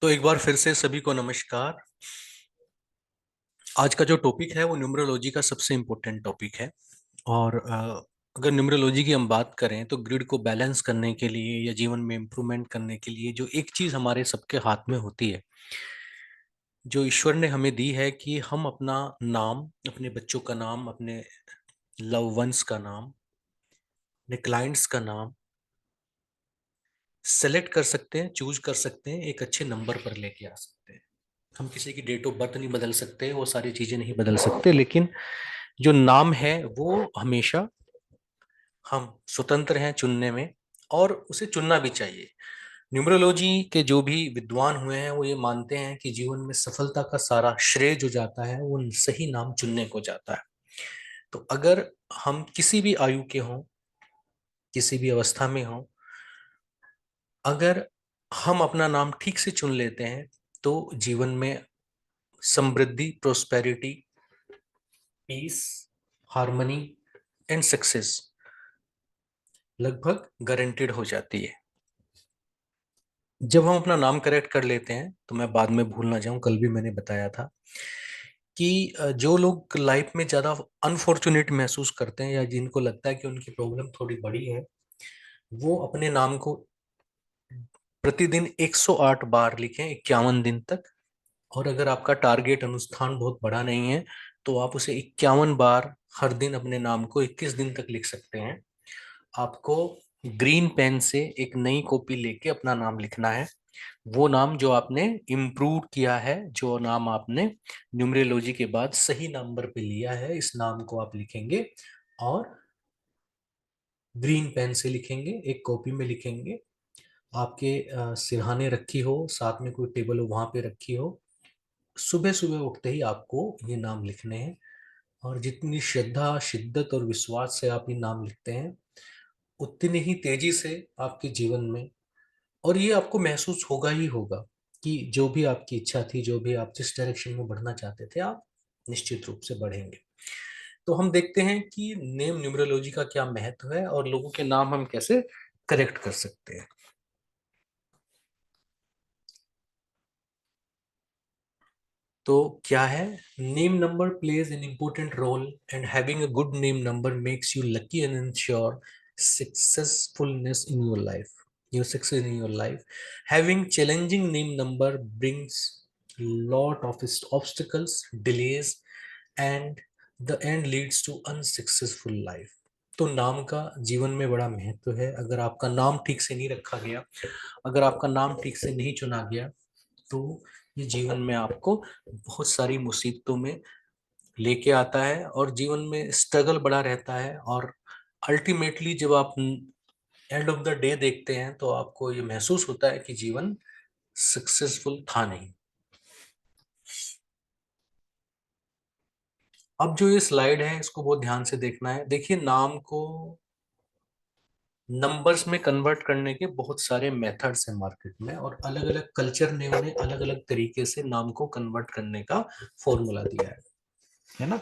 तो एक बार फिर से सभी को नमस्कार। आज का जो टॉपिक है वो न्यूमरोलॉजी का सबसे इम्पोर्टेंट टॉपिक है। और अगर न्यूमरोलॉजी की हम बात करें तो ग्रिड को बैलेंस करने के लिए या जीवन में इम्प्रूवमेंट करने के लिए जो एक चीज हमारे सबके हाथ में होती है, जो ईश्वर ने हमें दी है, कि हम अपना नाम, अपने बच्चों का नाम, अपने लव वंस का नाम, अपने क्लाइंट्स का नाम सेलेक्ट कर सकते हैं, चूज कर सकते हैं, एक अच्छे नंबर पर लेके आ सकते हैं। हम किसी की डेट ऑफ बर्थ नहीं बदल सकते, वो सारी चीजें नहीं बदल सकते, लेकिन जो नाम है वो हमेशा हम स्वतंत्र हैं चुनने में, और उसे चुनना भी चाहिए। न्यूमरोलॉजी के जो भी विद्वान हुए हैं वो ये मानते हैं कि जीवन में सफलता का सारा श्रेय जो जाता है वो सही नाम चुनने को जाता है। तो अगर हम किसी भी आयु के हों, किसी भी अवस्था में हों, अगर हम अपना नाम ठीक से चुन लेते हैं तो जीवन में समृद्धि, prosperity, peace, harmony and success लगभग गारंटेड हो जाती है। जब हम अपना नाम करेक्ट कर लेते हैं, तो मैं बाद में भूल ना जाऊं, कल भी मैंने बताया था कि जो लोग लाइफ में ज्यादा अनफॉर्चुनेट महसूस करते हैं या जिनको लगता है कि उनकी प्रॉब्लम थोड़ी बड़ी है, वो अपने नाम को प्रतिदिन 108 बार लिखें, 51 दिन तक। और अगर आपका टारगेट अनुष्ठान बहुत बड़ा नहीं है तो आप उसे 51 बार हर दिन अपने नाम को 21 दिन तक लिख सकते हैं। आपको ग्रीन पेन से एक नई कॉपी लेके अपना नाम लिखना है। वो नाम जो आपने इम्प्रूव किया है, जो नाम आपने न्यूमरोलॉजी के बाद सही नंबर पे लिया है, इस नाम को आप लिखेंगे और ग्रीन पेन से लिखेंगे, एक कॉपी में लिखेंगे। आपके सिरहाने रखी हो, साथ में कोई टेबल हो वहां पे रखी हो। सुबह सुबह उठते ही आपको ये नाम लिखने हैं। और जितनी श्रद्धा, शिद्दत और विश्वास से आप ये नाम लिखते हैं, उतनी ही तेजी से आपके जीवन में, और ये आपको महसूस होगा ही होगा कि जो भी आपकी इच्छा थी, जो भी आप जिस डायरेक्शन में बढ़ना चाहते थे, आप निश्चित रूप से बढ़ेंगे। तो हम देखते हैं कि नेम न्यूमरोलॉजी का क्या महत्व है और लोगों के नाम हम कैसे करेक्ट कर सकते हैं। तो क्या है, name number plays an important role, and having a good name number makes you lucky and ensure successfulness in your life, your success in your life. Having challenging name number brings lot of obstacles, delays, and the end leads to unsuccessful life. तो नाम का जीवन में बड़ा महत्व है। अगर आपका नाम ठीक से नहीं रखा गया, अगर आपका नाम ठीक से नहीं चुना गया, तो ये जीवन में आपको बहुत सारी मुसीबतों में लेके आता है और जीवन में स्ट्रगल बड़ा रहता है। और अल्टीमेटली जब आप एंड ऑफ द डे देखते हैं तो आपको ये महसूस होता है कि जीवन सक्सेसफुल था नहीं। अब जो ये स्लाइड है इसको बहुत ध्यान से देखना है। देखिए, नाम को नंबर्स में कन्वर्ट करने के बहुत सारे मेथड्स हैं मार्केट में, और अलग अलग कल्चर ने उन्हें अलग अलग तरीके से नाम को कन्वर्ट करने का फॉर्मूला दिया है ना।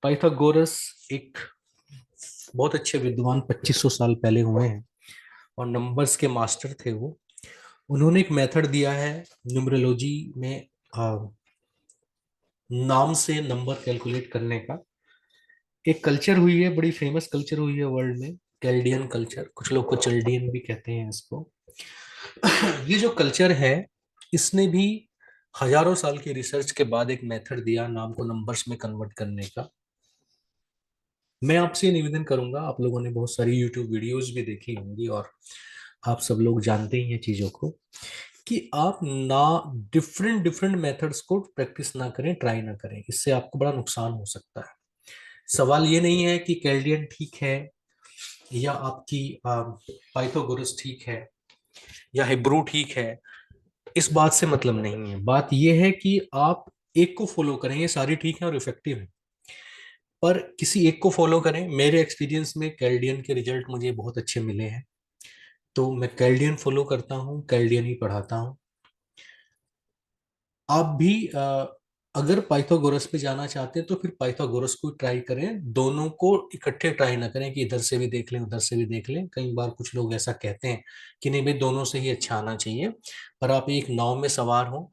पाइथागोरस एक बहुत अच्छे विद्वान 2500 साल पहले हुए हैं और नंबर्स के मास्टर थे वो। उन्होंने एक मेथड दिया है न्यूमरोलॉजी में, नाम से नंबर कैलकुलेट करने का। एक कल्चर हुई है, बड़ी फेमस कल्चर हुई है वर्ल्ड में, कैल्डियन कल्चर, कुछ लोग को चल्डियन भी कहते हैं इसको। ये जो कल्चर है, इसने भी हजारों साल की रिसर्च के बाद एक मेथड दिया नाम को नंबर्स में कन्वर्ट करने का। मैं आपसे निवेदन करूंगा, आप लोगों ने बहुत सारी यूट्यूब वीडियोस भी देखी होंगी और आप सब लोग जानते ही हैं चीजों को, कि आप ना डिफरेंट डिफरेंट मेथड्स को प्रैक्टिस ना करें, ट्राई ना करें। इससे आपको बड़ा नुकसान हो सकता है। सवाल ये नहीं है कि कैल्डियन ठीक है या आपकी पाइथागोरस ठीक है या हिब्रू ठीक है, इस बात से मतलब नहीं है। बात यह है कि आप एक को फॉलो करें, ये सारी ठीक है और इफेक्टिव है, पर किसी एक को फॉलो करें। मेरे एक्सपीरियंस में कैल्डियन के रिजल्ट मुझे बहुत अच्छे मिले हैं, तो मैं कैल्डियन फॉलो करता हूँ, कैल्डियन ही पढ़ाता हूँ। आप भी अगर पाइथागोरस पे जाना चाहते हैं तो फिर पाइथागोरस को ट्राई करें, दोनों को इकट्ठे ट्राई ना करें कि इधर से भी देख लें उधर से भी देख लें। कई बार कुछ लोग ऐसा कहते हैं कि नहीं भाई दोनों से ही अच्छा आना चाहिए, पर आप एक नाव में सवार हो।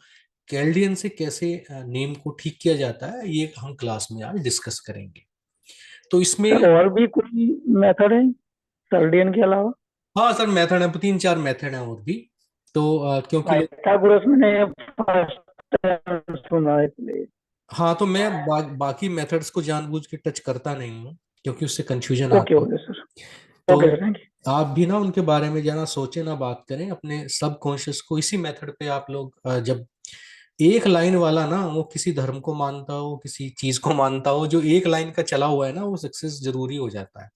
कैल्डियन से कैसे नेम को ठीक किया जाता है ये हम क्लास में आज डिस्कस करेंगे। तो सर इसमें और भी कोई मेथड है सर्डियन के अलावा? हाँ सर मेथड है, 3-4 मेथड है और भी। तो क्योंकि लोग, पाइथागोरस मैंने फर्स्ट टाइम सुना है इसलिए। हाँ तो मैं बाकी मेथड्स को जानबूझ के टच करता नहीं हूँ क्योंकि उससे कंफ्यूजन ओके आती है। Okay sir. तो ओके सर, थैंक यू। आप भी ना उनके बारे में ज्यादा सोचे ना बात करें, अपने सब कॉन्शियस को इसी मेथड पे आप लोग जब एक लाइन वाला ना वो किसी धर्म को मानता हो किसी चीज को मानता हो, जो एक लाइन का चला हुआ है ना वो सक्सेस जरूरी हो जाता है।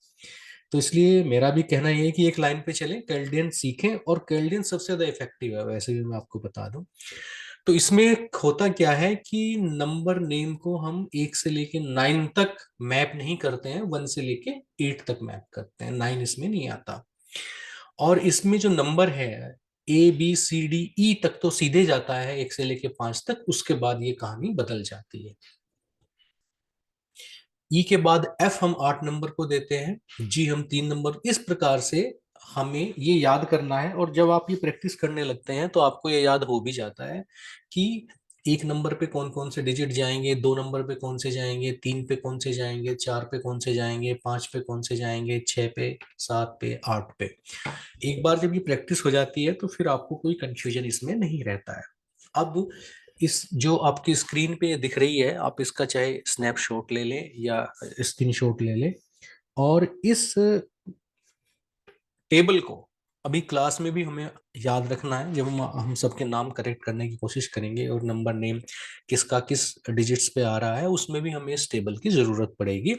तो इसलिए मेरा भी कहना ये है कि एक लाइन पे चलें, कैल्डियन सीखें, और कैल्डियन सबसे ज्यादा इफेक्टिव है वैसे भी मैं आपको बता दूं। तो इसमें होता क्या है कि नंबर नेम को हम 1 से लेके 9 तक मैप नहीं करते हैं, 1 से लेके 8 तक मैप करते हैं, 9 इसमें नहीं आता। और इसमें जो नंबर है ABCDE तक तो सीधे जाता है 1 से लेके 5 तक, उसके बाद ये कहानी बदल जाती है। ई के बाद एफ हम 8 नंबर को देते हैं, जी हम 3 नंबर, इस प्रकार से हमें ये याद करना है। और जब आप ये प्रैक्टिस करने लगते हैं तो आपको ये याद हो भी जाता है कि 1 नंबर पे कौन कौन से डिजिट जाएंगे, 2 नंबर पे कौन से जाएंगे, 3 पे कौन से जाएंगे, 4 पे कौन से जाएंगे, 5 पे कौन से जाएंगे, 6 पे, 7 पे, 8 पे। एक बार जब ये प्रैक्टिस हो जाती है तो फिर आपको कोई कंफ्यूजन इसमें नहीं रहता है। अब इस जो आपकी स्क्रीन पे दिख रही है, आप इसका चाहे स्नैपशॉट ले लें या स्क्रीनशॉट ले लें, और इस टेबल को अभी क्लास में भी हमें याद रखना है। जब हम सबके नाम करेक्ट करने की कोशिश करेंगे और नंबर नेम किसका किस डिजिट्स पे आ रहा है, उसमें भी हमें इस टेबल की जरूरत पड़ेगी।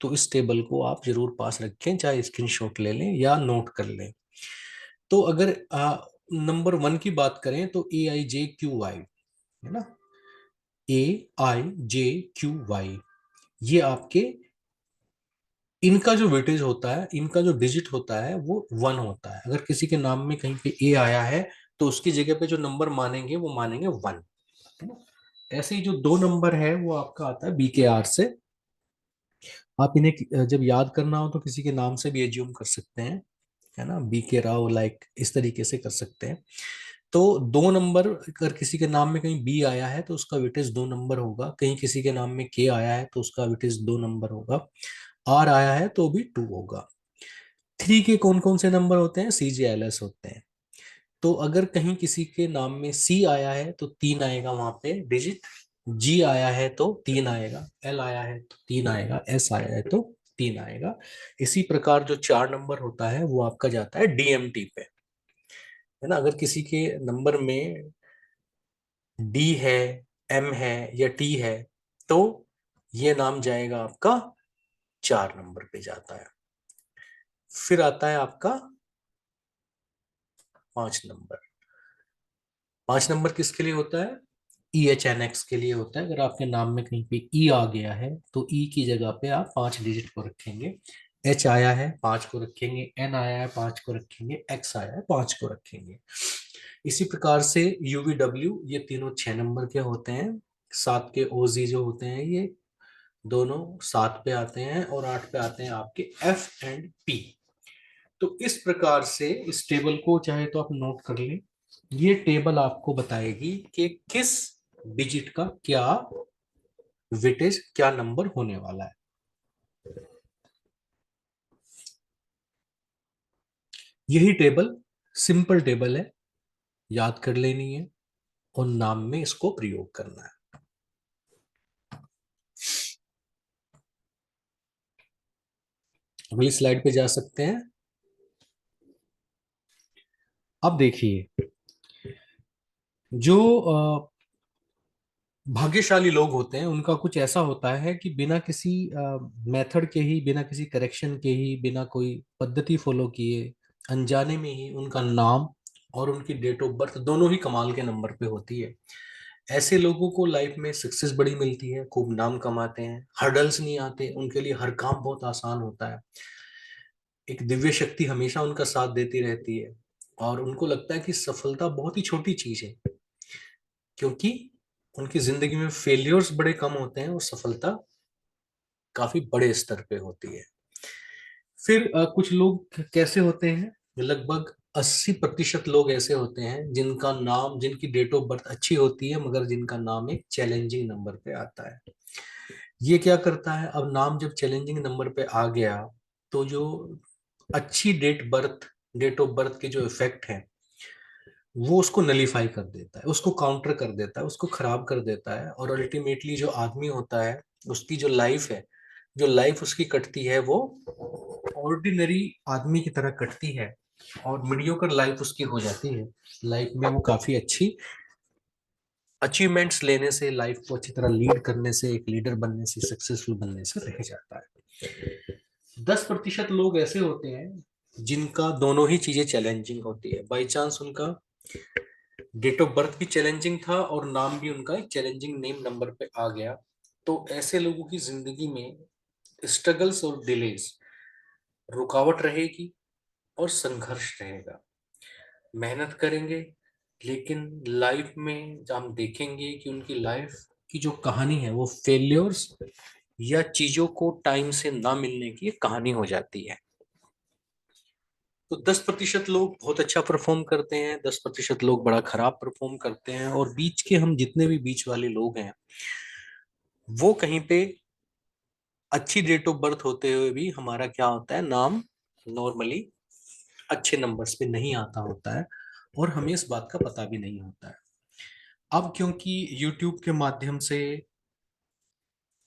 तो इस टेबल को आप जरूर पास रखें, चाहे स्क्रीनशॉट ले लें या नोट कर लें। तो अगर नंबर 1 की बात करें तो AIJQY है ना, AIJQY, ये आपके, इनका जो वेटेज होता है, इनका जो डिजिट होता है वो 1 होता है। अगर किसी के नाम में कहीं पे ए आया है तो उसकी जगह पे जो नंबर मानेंगे वो मानेंगे 1। ऐसे ही जो 2 नंबर है वो आपका आता है BKR से। आप इन्हें जब याद करना हो तो किसी के नाम से भी एज्यूम कर सकते हैं, है ना, BK राव, लाइक इस तरीके से कर सकते हैं। तो 2 नंबर, अगर किसी के नाम में कहीं बी आया है तो उसका वेटेज 2 नंबर होगा, कहीं किसी के नाम में के आया है तो उसका वेटेज 2 नंबर होगा, आर आया है तो भी 2 होगा। 3 के कौन कौन से नंबर होते हैं, CJLS होते हैं। तो अगर कहीं किसी के नाम में C आया है तो 3 आएगा वहां पे डिजिट, G आया है तो 3 आएगा, L आया है तो 3 आएगा, S आया है तो 3 आएगा। इसी प्रकार जो 4 नंबर होता है वो आपका जाता है DMT पे, है ना। अगर किसी के नंबर में D है, M है या T है तो ये नाम जाएगा आपका 4 नंबर पे जाता है। फिर आता है आपका 5 नंबर। 5 नंबर किसके लिए होता है, EHNX के लिए होता है। अगर आपके नाम में कहीं पे ई आ गया है तो ई की जगह पे आप 5 डिजिट को रखेंगे, H आया है 5 को रखेंगे, N आया है 5 को रखेंगे, X आया है 5 को रखेंगे। इसी प्रकार से UVW, ये तीनों 6 नंबर के होते हैं। 7 के OZ जो होते हैं ये दोनों 7 पे आते हैं, और 8 पे आते हैं आपके F एंड P। तो इस प्रकार से इस टेबल को चाहे तो आप नोट कर लें। ये टेबल आपको बताएगी कि किस डिजिट का क्या वेटेज, क्या नंबर होने वाला है। यही टेबल सिंपल टेबल है, याद कर लेनी है और नाम में इसको प्रयोग करना है। अगली स्लाइड पे जा सकते हैं। अब देखिए, जो भाग्यशाली लोग होते हैं उनका कुछ ऐसा होता है कि बिना किसी मेथड के ही, बिना किसी करेक्शन के ही, बिना कोई पद्धति फॉलो किए, अनजाने में ही उनका नाम और उनकी डेट ऑफ बर्थ दोनों ही कमाल के नंबर पे होती है। ऐसे लोगों को लाइफ में सक्सेस बड़ी मिलती है, खूब नाम कमाते हैं, हर्डल्स नहीं आते उनके लिए, हर काम बहुत आसान होता है। एक दिव्य शक्ति हमेशा उनका साथ देती रहती है, और उनको लगता है कि सफलता बहुत ही छोटी चीज है, क्योंकि उनकी जिंदगी में फेलियर्स बड़े कम होते हैं और सफलता काफी बड़े स्तर पे होती है। फिर कुछ लोग कैसे होते हैं, लगभग 80% लोग ऐसे होते हैं जिनका नाम, जिनकी डेट ऑफ बर्थ अच्छी होती है, मगर जिनका नाम एक चैलेंजिंग नंबर पे आता है। ये क्या करता है, अब नाम जब चैलेंजिंग नंबर पे आ गया, तो जो अच्छी डेट ऑफ बर्थ के जो इफेक्ट है वो उसको नलीफाई कर देता है, उसको काउंटर कर देता है, उसको खराब कर देता है। और अल्टीमेटली जो आदमी होता है, उसकी जो लाइफ है, जो लाइफ उसकी कटती है, वो ऑर्डिनरी आदमी की तरह कटती है और मीडियोकर लाइफ उसकी हो जाती है। लाइफ में वो काफी अच्छी अचीवमेंट्स लेने से, लाइफ को अच्छी तरह लीड करने से, एक लीडर बनने से, सक्सेसफुल बनने से रह जाता है। 10% लोग ऐसे होते हैं जिनका दोनों ही चीजें चैलेंजिंग होती है। बाई चांस उनका डेट ऑफ बर्थ भी चैलेंजिंग था और नाम भी उनका एक चैलेंजिंग नेम नंबर पे आ गया, तो ऐसे लोगों की जिंदगी में स्ट्रगल्स और डिलेस, रुकावट रहेगी और संघर्ष रहेगा। मेहनत करेंगे, लेकिन लाइफ में जब हम देखेंगे कि उनकी लाइफ की जो कहानी है वो फेल्योर्स या चीजों को टाइम से ना मिलने की एक कहानी हो जाती है। तो 10% लोग बहुत अच्छा परफॉर्म करते हैं, 10% लोग बड़ा खराब परफॉर्म करते हैं, और बीच के हम जितने भी बीच वाले लोग हैं, वो कहीं पे अच्छी डेट ऑफ बर्थ होते हुए भी हमारा क्या होता है, नाम नॉर्मली अच्छे नंबर्स पे नहीं आता होता है, और हमें इस बात का पता भी नहीं होता है। अब क्योंकि यूट्यूब के माध्यम से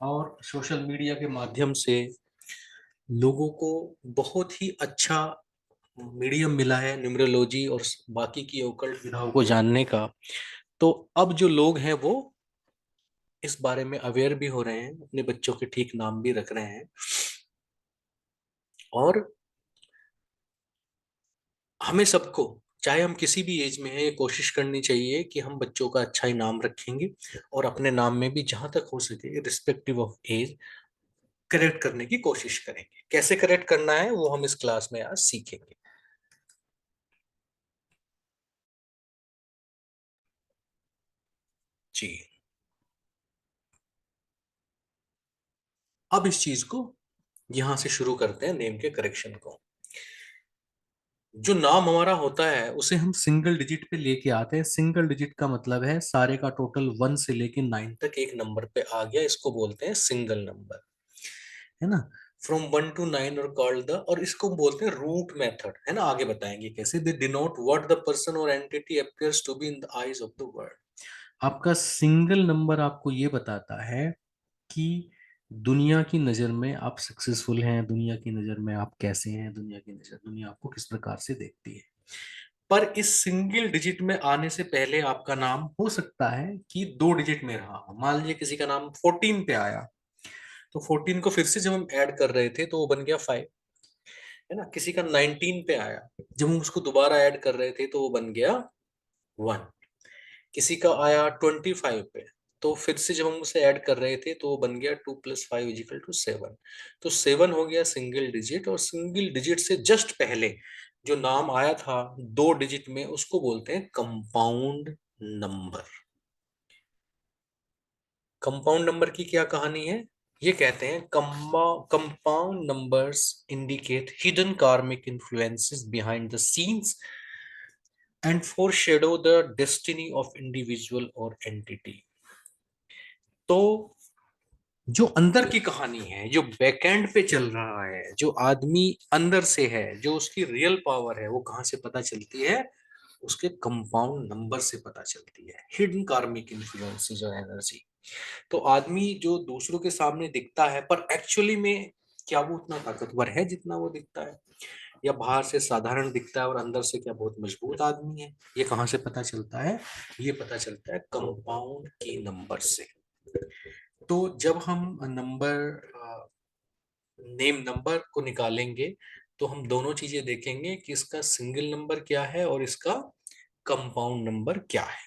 और सोशल मीडिया के माध्यम से लोगों को बहुत ही अच्छा मीडियम मिला है न्यूमरोलॉजी और बाकी की ओकल्ट विधाओं को जानने का, तो अब जो लोग हैं वो इस बारे में अवेयर भी हो रहे हैं, अपने बच्चों के ठीक नाम भी रख रहे हैं। और हमें सबको, चाहे हम किसी भी एज में हैं, ये कोशिश करनी चाहिए कि हम बच्चों का अच्छा ही नाम रखेंगे, और अपने नाम में भी जहां तक हो सके रिस्पेक्टिव ऑफ एज करेक्ट करने की कोशिश करेंगे। कैसे करेक्ट करना है वो हम इस क्लास में आज सीखेंगे। जी, अब इस चीज को यहां से शुरू करते हैं, नेम के करेक्शन को। जो नाम हमारा होता है उसे हम सिंगल डिजिट पे लेके आते हैं। सिंगल डिजिट का मतलब है सारे का टोटल 1 से लेके 9 तक एक नंबर पे आ गया, इसको बोलते हैं सिंगल नंबर, है ना। फ्रॉम 1 to 9 और कॉल्ड द, और इसको बोलते हैं रूट मेथड, है ना। आगे बताएंगे कैसे। They denote what the person or entity appears to be in the eyes of the world. आपका सिंगल नंबर आपको ये बताता है कि दुनिया की नजर में आप सक्सेसफुल हैं, दुनिया की नजर में आप कैसे हैं, दुनिया आपको किस प्रकार से देखती है। पर इस सिंगल डिजिट में आने से पहले आपका नाम हो सकता है कि 2 डिजिट में रहा हो। मान लीजिए किसी का नाम 14 पे आया, तो 14 को फिर से जब हम ऐड कर रहे थे तो वो बन गया 5, है ना। किसी का 19 पे आया, जब हम उसको दोबारा ऐड कर रहे थे तो वो बन गया 1। किसी का आया 25 पे, तो फिर से जब हम उसे ऐड कर रहे थे तो वो बन गया 2 + 5 = 7। तो 7 हो गया सिंगल डिजिट, और सिंगल डिजिट से जस्ट पहले जो नाम आया था 2 डिजिट में, उसको बोलते हैं कंपाउंड नंबर। कंपाउंड नंबर की क्या कहानी है, ये कहते हैं कंपाउंड नंबर्स इंडिकेट हिडन कार्मिक influences behind the scenes and foreshadow the destiny of individual और entity। तो जो अंदर की कहानी है, जो बैकएंड पे चल रहा है, जो आदमी अंदर से है, जो उसकी रियल पावर है, वो कहाँ से पता चलती है, उसके कंपाउंड नंबर से पता चलती है। हिडन कार्मिक इन्फ्लुएंसेस और एनर्जी। तो आदमी जो दूसरों के सामने दिखता है, पर एक्चुअली में क्या वो उतना ताकतवर है जितना वो दिखता है, या बाहर से साधारण दिखता है और अंदर से क्या बहुत मजबूत आदमी है, ये कहाँ से पता चलता है, ये पता चलता है कंपाउंड की नंबर से। तो जब हम नेम नंबर को निकालेंगे, तो हम दोनों चीजें देखेंगे कि इसका सिंगल नंबर क्या है और इसका कंपाउंड नंबर क्या है।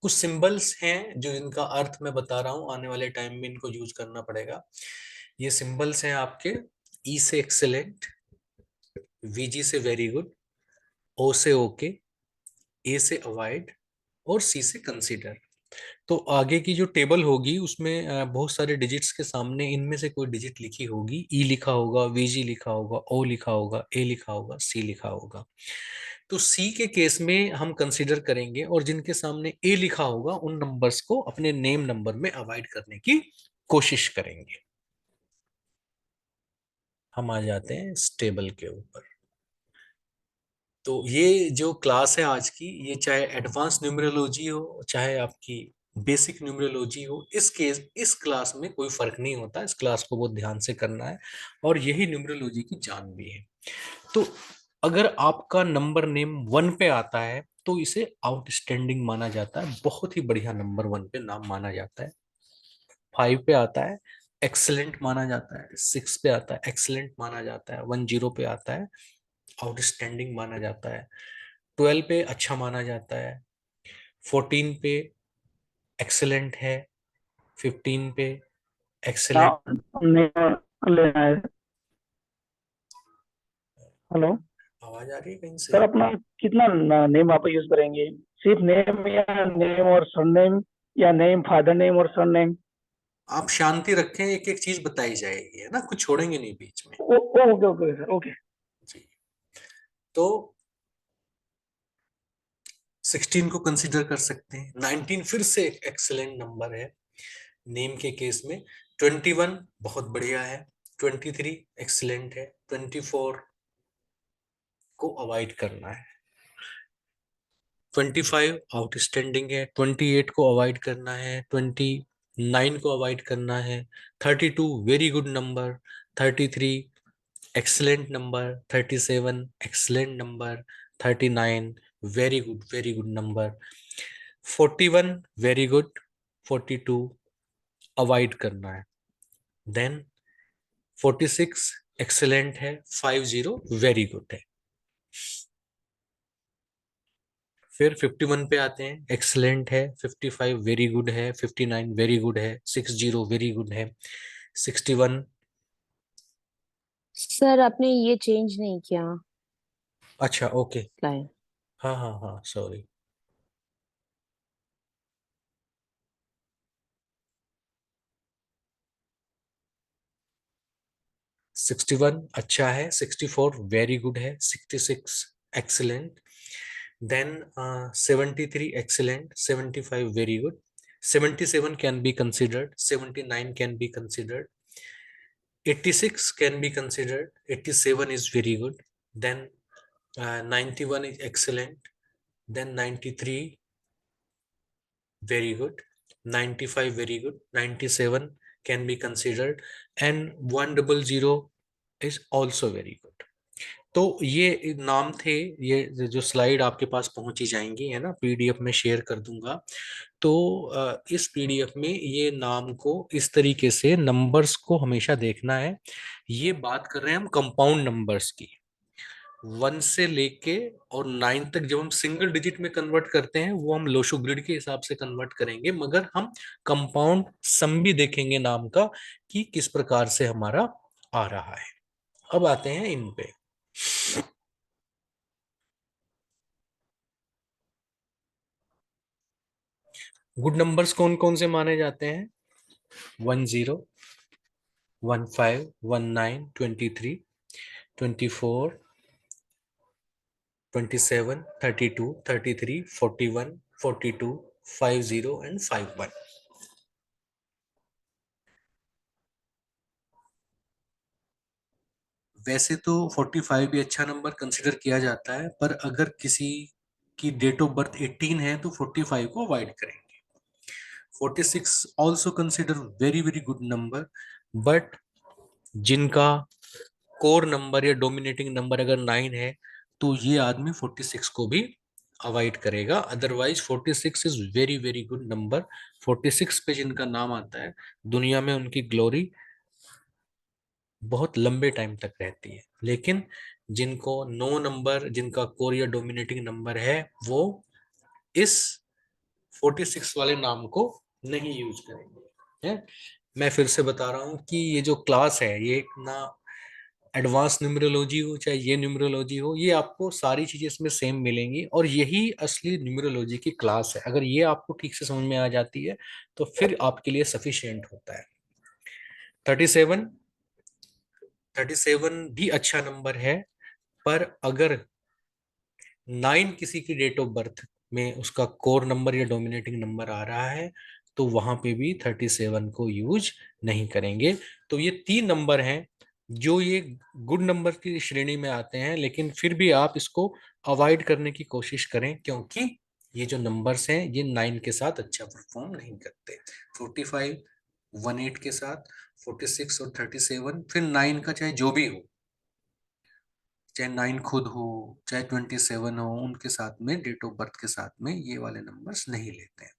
कुछ सिंबल्स हैं जो इनका अर्थ मैं बता रहा हूं, आने वाले टाइम में इनको यूज करना पड़ेगा। ये सिंबल्स हैं आपके: ई से एक्सेलेंट, वीजी से वेरी गुड, ओ से ओके, ए से अवॉइड और सी से कंसीडर। तो आगे की जो टेबल होगी उसमें बहुत सारे डिजिट्स के सामने इनमें से कोई डिजिट लिखी होगी, ई लिखा होगा, वीजी लिखा होगा, ओ लिखा होगा, ए लिखा होगा, सी लिखा होगा। तो सी के केस में हम कंसीडर करेंगे और जिनके सामने ए लिखा होगा उन नंबर्स को अपने नेम नंबर में अवॉइड करने की कोशिश करेंगे। हम आ जाते हैं इस टेबल के ऊपर। तो ये जो क्लास है आज की, ये चाहे एडवांस न्यूमरोलॉजी हो चाहे आपकी बेसिक न्यूमरोलॉजी हो, इस क्लास में कोई फर्क नहीं होता। इस क्लास को बहुत ध्यान से करना है और यही न्यूमरोलॉजी की जान भी है। तो अगर आपका नंबर नेम 1 पे आता है तो इसे आउटस्टैंडिंग माना जाता है, बहुत ही बढ़िया नंबर 1 पे नाम माना जाता है। 5 पे आता है एक्सेलेंट माना जाता है, 6 पे आता है एक्सेलेंट माना जाता है, 10 पे आता है आउटस्टैंडिंग माना जाता है, 12 पे अच्छा माना जाता है, 14 पे एक्सेलेंट है, 15 पे एक्सेलेंट। नाम नहीं लेना है। हेलो आवाज आ रही है कहीं से? सर, अपना कितना नेम आप यूज करेंगे? सिर्फ नेम या नेम और सरनेम, या नेम फादर नेम और सरनेम? आप शांति रखें, एक एक चीज बताई जाएगी, है ना, कुछ छोड़ेंगे नहीं बीच में। Okay okay sir, okay. जी। तो 16 को कंसीडर कर सकते हैं, 19 फिर से एक एक्सेलेंट नंबर है नेम के केस में, 21 बहुत बढ़िया है, 23 एक्सेलेंट है, 24 को अवॉइड करना है, 25 आउटस्टैंडिंग है, 28 को अवॉइड करना है, 29 को अवॉइड करना है, 32 very good number, 33 excellent number, 37 excellent number, 39 very good number, 41 very good, 42 avoid करना है, देन 46 एक्सलेंट है, 50 वेरी गुड है। फिर 51 पे आते हैं, एक्सलेंट है, 55 वेरी गुड है, 59 वेरी गुड है, 60 वेरी गुड है, 61। सर आपने ये चेंज नहीं किया अच्छा ओके। लाइन। हाँ हाँ हाँ सॉरी। 61 अच्छा है, 64 वेरी गुड है, 66 excellent, then 73 excellent, 75 very good, 77 can be considered, 79 can be considered, 86 can be considered, 87 is very good, then 91 is excellent, then 93 very good, 95 very good, 97 can be considered, and 100 is also very good। तो ये नाम थे, ये जो slide आपके पास पहुंची जाएंगी, है ना, पीडीएफ में शेयर कर दूंगा। तो इस पीडीएफ में ये नाम को इस तरीके से नंबर्स को हमेशा देखना है। ये बात कर रहे हैं हम कंपाउंड नंबर्स की, 1 से लेके और 9 तक जब हम सिंगल डिजिट में कन्वर्ट करते हैं वो हम लोशो ग्रिड के हिसाब से कन्वर्ट करेंगे, मगर हम कंपाउंड सम भी देखेंगे नाम का कि किस प्रकार से हमारा आ रहा है। अब आते हैं इन पे। गुड नंबर्स कौन कौन से माने जाते हैं? 10, 15, 19, 23, 24, 27, 32, 33, 41, 42, 50 एंड 51। वैसे तो 45 भी अच्छा नंबर कंसिडर किया जाता है, पर अगर किसी की डेट ऑफ बर्थ 18 है तो 45 को अवॉइड करेंगे। 46 also consider very very good number, but जिनका कोर नंबर या डोमिनेटिंग नंबर अगर 9 है तो ये आदमी 46 को भी अवॉइड करेगा, otherwise 46 is very very good number. 46 पे जिनका नाम आता है दुनिया में उनकी ग्लोरी बहुत लंबे टाइम तक रहती है, लेकिन जिनको 9 नंबर, जिनका कोर या डोमिनेटिंग नंबर है, वो इस 46 वाले नाम को नहीं यूज करेंगे। है, मैं फिर से बता रहा हूं कि ये जो क्लास है ये ना एडवांस न्यूमरोलॉजी हो चाहे ये न्यूमरोलॉजी हो, ये आपको सारी चीजें इसमें सेम मिलेंगी और यही असली न्यूमरोलॉजी की क्लास है। अगर ये आपको ठीक से समझ में आ जाती है तो फिर आपके लिए सफिशिएंट होता है। 37, 37 भी अच्छा नंबर है, पर अगर 9 किसी की डेट ऑफ बर्थ में उसका कोर नंबर या डोमिनेटिंग नंबर आ रहा है तो वहां पे भी 37 को यूज नहीं करेंगे। तो ये 3 नंबर हैं जो ये गुड नंबर की श्रेणी में आते हैं, लेकिन फिर भी आप इसको अवॉइड करने की कोशिश करें, क्योंकि ये जो नंबर्स हैं ये 9 के साथ अच्छा परफॉर्म नहीं करते। 45, 18 के साथ, 46 और 37, फिर 9 का चाहे जो भी हो, चाहे 9 खुद हो चाहे 27 हो, उनके साथ में डेट ऑफ बर्थ के साथ में ये वाले नंबर्स नहीं लेते हैं।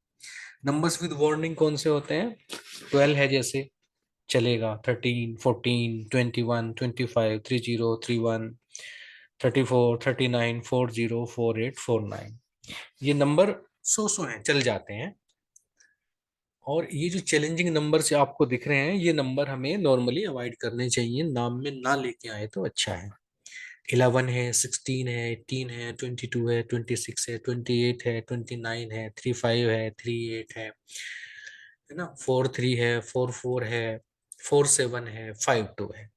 नंबर्स विद वार्निंग कौन से होते हैं? 12 है जैसे, चलेगा। 13, 14, 21, 25, 30, 31, 34, 39, 40, 48, 49, ये नंबर सो हैं, चल जाते हैं। और ये जो चैलेंजिंग नंबर से आपको दिख रहे हैं, ये नंबर हमें नॉर्मली अवॉइड करने चाहिए, नाम में ना लेके आए तो अच्छा है। 11 है, 16 है, 18 है, 22 है, 26 है, 28 है, 29 है, 35 है, 38 है ना, 43 है, 44 है, 47 है, 52 है।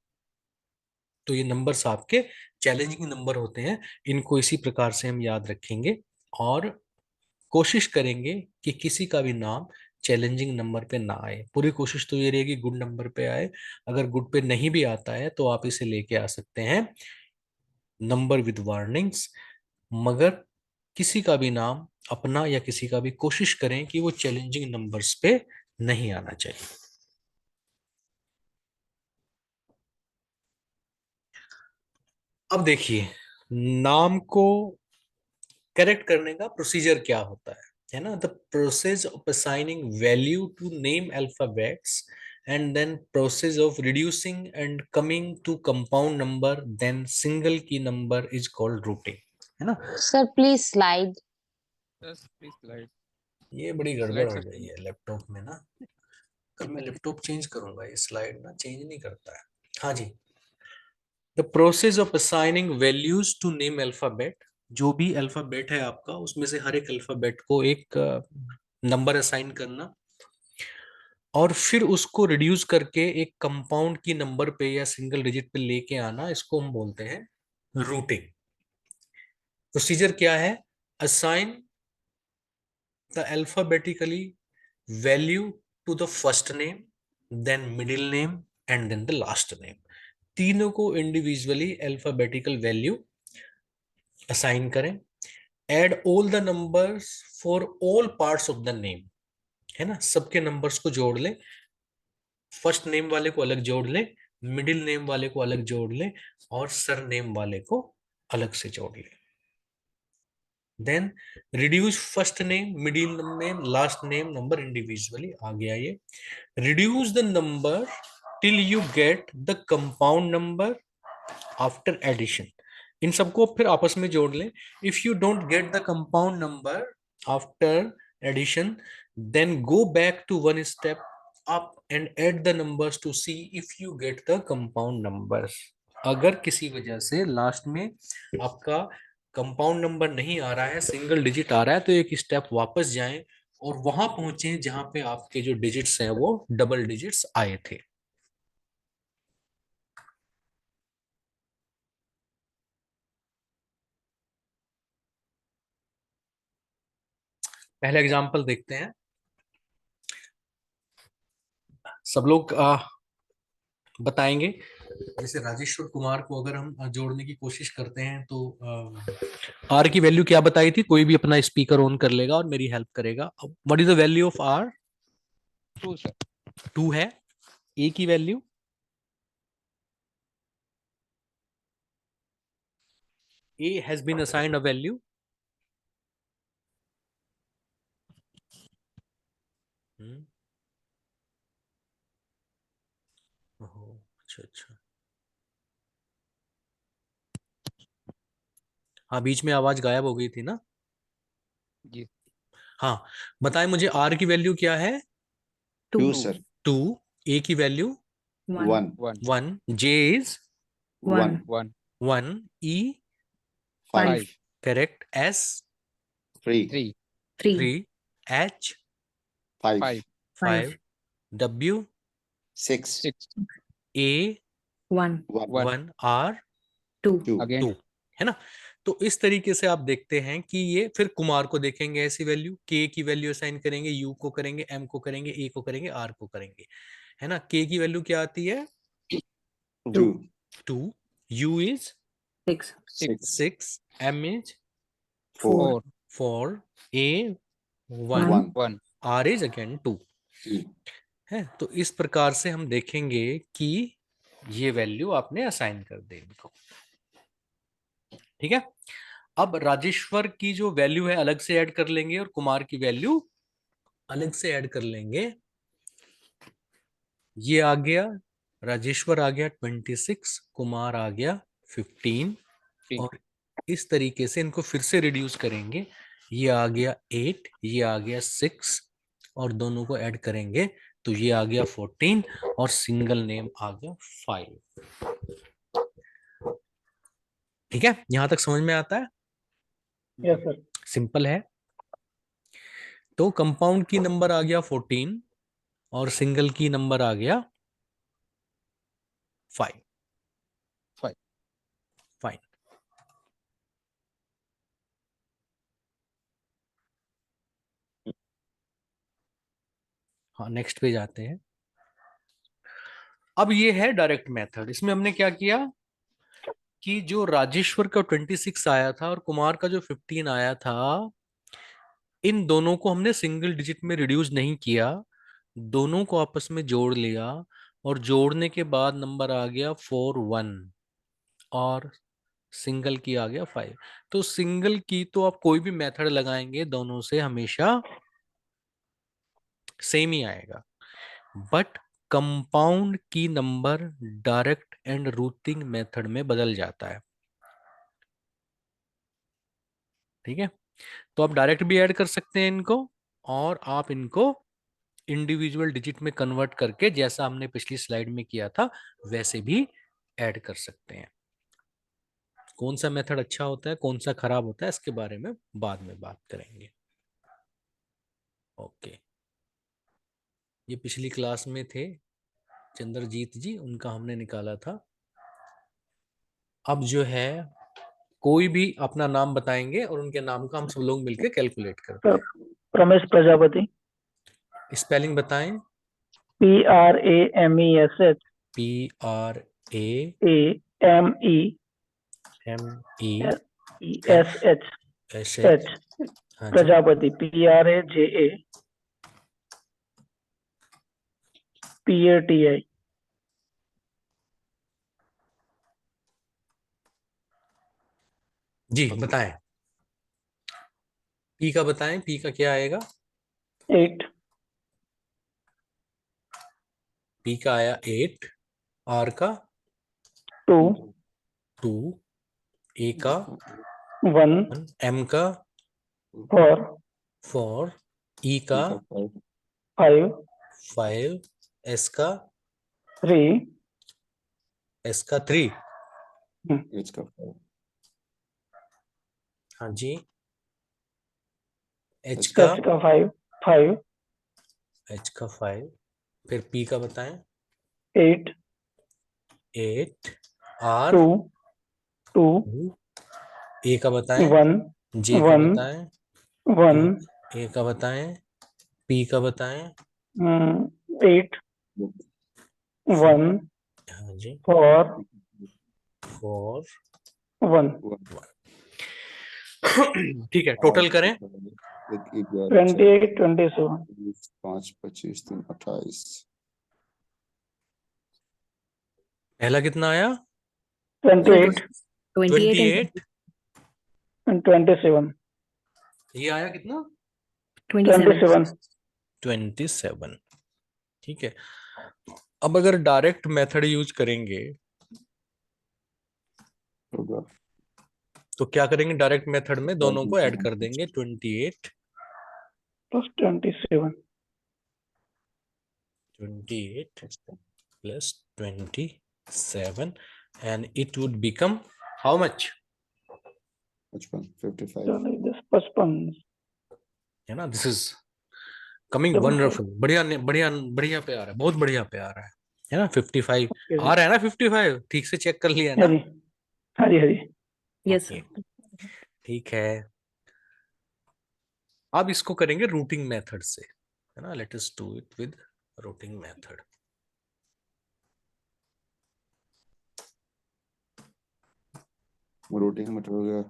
तो ये नंबर्स आपके चैलेंजिंग नंबर होते हैं, इनको इसी प्रकार से हम याद रखेंगे और कोशिश करेंगे कि किसी का भी नाम चैलेंजिंग नंबर पे ना आए। पूरी कोशिश तो ये रहेगी गुड नंबर पे आए। अगर गुड पे नहीं भी आता है तो आप इसे लेके आ सकते हैं नंबर विद वार्निंग्स, मगर किसी का भी नाम अपना या किसी का भी कोशिश करें कि वो चैलेंजिंग नंबर्स पे नहीं आना चाहिए। अब देखिए, नाम को करेक्ट करने का प्रोसीजर क्या होता है ना। The process of assigning value to name alphabets and then process of reducing and coming to compound number then single की नंबर इज कॉल्ड रूटिंग, है ना। Sir please slide. Yes please slide. ये बड़ी गड़बड़ स्लाइड हो गई system. है laptop में ना। कल मैं लैपटॉप चेंज करूंगा, ये स्लाइड ना चेंज नहीं करता है। हाँ जी। The process of assigning values to name alphabet, जो भी अल्फाबेट है आपका उसमें से हर एक अल्फाबेट को एक नंबर असाइन करना और फिर उसको रिड्यूस करके एक कंपाउंड की नंबर पे या सिंगल डिजिट पे लेके आना, इसको हम बोलते हैं रूटिंग। प्रोसीजर क्या है? Assign the alphabetically value to the first name, then middle name and then the last name. तीनों को इंडिविजुअली अल्फाबेटिकल वैल्यू असाइन करें। Add all the numbers for all parts of the name, है ना, सबके numbers को जोड़ ले। First name वाले को अलग जोड़ ले, मिडिल नेम वाले को अलग जोड़ ले और सर नेम वाले को अलग से जोड़ ले। Then reduce first name, middle name, last name number individually. आ गया ये। Reduce the number till you get the compound number after addition. इन सबको फिर आपस में जोड़ लें। If you don't get the compound number after addition, then go back to one step up and add the numbers to see if you get the compound numbers. अगर किसी वजह से लास्ट में आपका कंपाउंड नंबर नहीं आ रहा है, single digit आ रहा है, तो एक स्टेप वापस जाएं और वहां पहुंचे जहां पे आपके जो डिजिट्स हैं वो डबल डिजिट्स आए थे। पहला एग्जांपल देखते हैं। सब लोग बताएंगे। जैसे राजेश्वर कुमार को अगर हम जोड़ने की कोशिश करते हैं तो आर की वैल्यू क्या बताई थी? कोई भी अपना स्पीकर ऑन कर लेगा और मेरी हेल्प करेगा। What is the value of R? 2 sir. 2 है। ए की वैल्यू? A has been assigned a value. अच्छा अच्छा। हाँ, बीच में आवाज गायब हो गई थी ना। जी। हाँ, बताएं मुझे आर की वैल्यू क्या है? 2 2 सर। 2। ए की value 1 1 1। J is 1 1 1, E 5 5 correct, S 3 3 3 3, H 5 5 5, 5 W 6 6 A 1 1 1 1, R 2 2 again 2, है ना। तो इस तरीके से आप देखते हैं कि ये, फिर कुमार को देखेंगे ऐसी वैल्यू, के की वैल्यू असाइन करेंगे, यू को करेंगे, एम को करेंगे, ए को करेंगे, आर को करेंगे, है ना। के की वैल्यू क्या आती है 2 2, U is 6 6 6, M is 4 4, A 1, 1 1 R is again 2 है। तो इस प्रकार से हम देखेंगे कि ये वैल्यू आपने असाइन कर दे इनको, ठीक है। अब राजेश्वर की जो वैल्यू है अलग से ऐड कर लेंगे और कुमार की वैल्यू अलग से ऐड कर लेंगे। ये आ गया, राजेश्वर आ गया 26, कुमार आ गया 15, और इस तरीके से इनको फिर से रिड्यूस करेंगे। ये आ गया 8, ये आ गया 6, और दोनों को ऐड करेंगे तो ये आ गया 14, और सिंगल नेम आ गया 5। ठीक है, यहां तक समझ में आता है, यस सर। सिंपल है। तो कंपाउंड की नंबर आ गया 14 और सिंगल की नंबर आ गया 5। 5 फाइन। हाँ, नेक्स्ट पे जाते हैं। अब ये है डायरेक्ट मेथड। इसमें हमने क्या किया कि जो राजेश्वर का 26 आया था और कुमार का जो 15 आया था, इन दोनों को हमने सिंगल डिजिट में रिड्यूस नहीं किया, दोनों को आपस में जोड़ लिया, और जोड़ने के बाद नंबर आ गया 4 1, और सिंगल की आ गया 5। तो सिंगल की तो आप कोई भी मेथड लगाएंगे दोनों से हमेशा सेम ही आएगा, बट कंपाउंड की number direct and routing method में बदल जाता है, ठीक है। तो आप डायरेक्ट भी ऐड कर सकते हैं इनको, और आप इनको इंडिविजुअल डिजिट में कन्वर्ट करके, जैसा हमने पिछली स्लाइड में किया था वैसे भी ऐड कर सकते हैं। कौन सा मेथड अच्छा होता है, कौन सा खराब होता है, इसके बारे में बाद में बात करेंगे। ओके, ये पिछली क्लास में थे चंद्रजीत जी, उनका हमने निकाला था। अब जो है कोई भी अपना नाम बताएंगे और उनके नाम का हम सब लोग मिलकर कैलकुलेट करते सर रमेश प्रजापति। हैं। स्पेलिंग बताएं। PRAMESH PRAMESH AMESH हाँ जी, प्रजापति PRAJAPATI। जी बताएं। पी का बताएं, पी का क्या आएगा। 8 पी का आया 8, आर का 2 2, ए का 1 1, एम का 4 4, ई का 5 5, एस का 3 3, एच का 4 हाँ जी, एच का H का 5 एच का 5, फिर पी का बताएं 8 8, आर 2 ए का बताएं, 1 जे का 1 बताएं, 1 ए का बताएं, पी का बताएं, 8 1 हाँ जी, 4 4 1 ठीक है, टोटल करें। 28 27 5 25 3 28 पहला कितना आया 28 28 and 27 ये आया कितना 27 27। ठीक है, अब अगर डायरेक्ट मेथड यूज करेंगे होगा तो क्या करेंगे, डायरेक्ट मेथड में दोनों को ऐड कर देंगे 28 plus 27 28 plus 27, and it would become how much? 55. चलो इधर 55 है ना, this is coming Double wonderful, बढ़िया बढ़िया बढ़िया पे आ रहा है, बहुत बढ़िया पे आ रहा है ना। 55 Okay, आ रहा है ना, 55 ठीक से चेक कर लिया है हाँ ना। जी हाँ जी हाँ जी Yes, ओके, sir. ठीक है। अब इसको करेंगे रूटिंग मेथड से, है ना। Let us do it with routing method. Routing मत हो गया।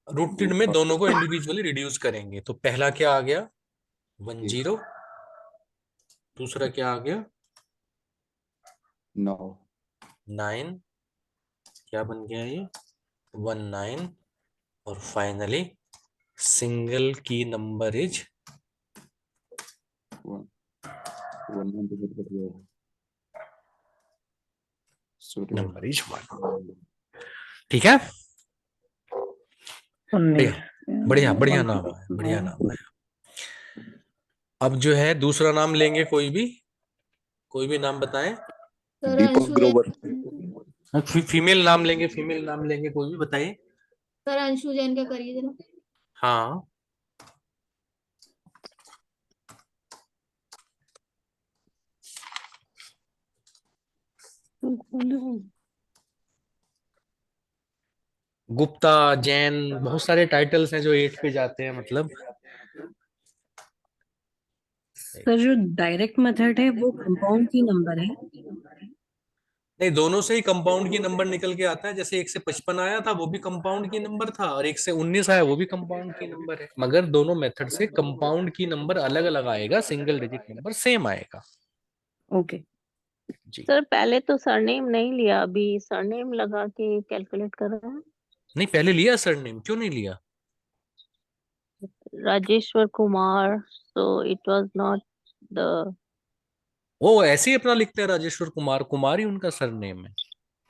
रूटेड में दोनों को इंडिविजुअली रिड्यूस करेंगे। तो पहला क्या आ गया 10, दूसरा क्या आ गया 9, 9, क्या बन गया ये 19, और फाइनली सिंगल की नंबर इज 1 डिजिट कर दिया। Sorry, number is 1। ठीक है, 19 बढ़िया बढ़िया बढ़िया नाम है, बढ़िया नाम है। अब जो है दूसरा नाम लेंगे, कोई भी नाम बताएं। सर दीपक अंशु ग्रोवर। जैन। फीमेल नाम लेंगे, फीमेल नाम लेंगे, कोई भी बताइए। सर अंशु जैन का करिए जरा। हाँ, गुप्ता, जैन, बहुत सारे टाइटल्स हैं जो 8 पे जाते हैं, मतलब। सर जो डायरेक्ट मेथड है वो कंपाउंड की नंबर है। नहीं, दोनों से ही कंपाउंड की नंबर निकल के आता है। जैसे 1 से 55 आया था, वो भी कंपाउंड की नंबर था, और 1 से 19 आया, वो भी कंपाउंड की नंबर है। मगर दोनों मेथड से कंपाउंड की नंबर अलग अलग आएगा, सिंगल डिजिट नंबर सेम आएगा। ओके। जी, सर पहले तो सरनेम नहीं लिया, अभी सरनेम लगा के कैलकुलेट कर रहे हैं। नहीं पहले लिया सरनेम, क्यों नहीं लिया? Rajeshwar Kumar, so it was not the. वो ऐसे ही अपना लिखते हैं, राजेश्वर कुमार, कुमार ही उनका सरनेम है।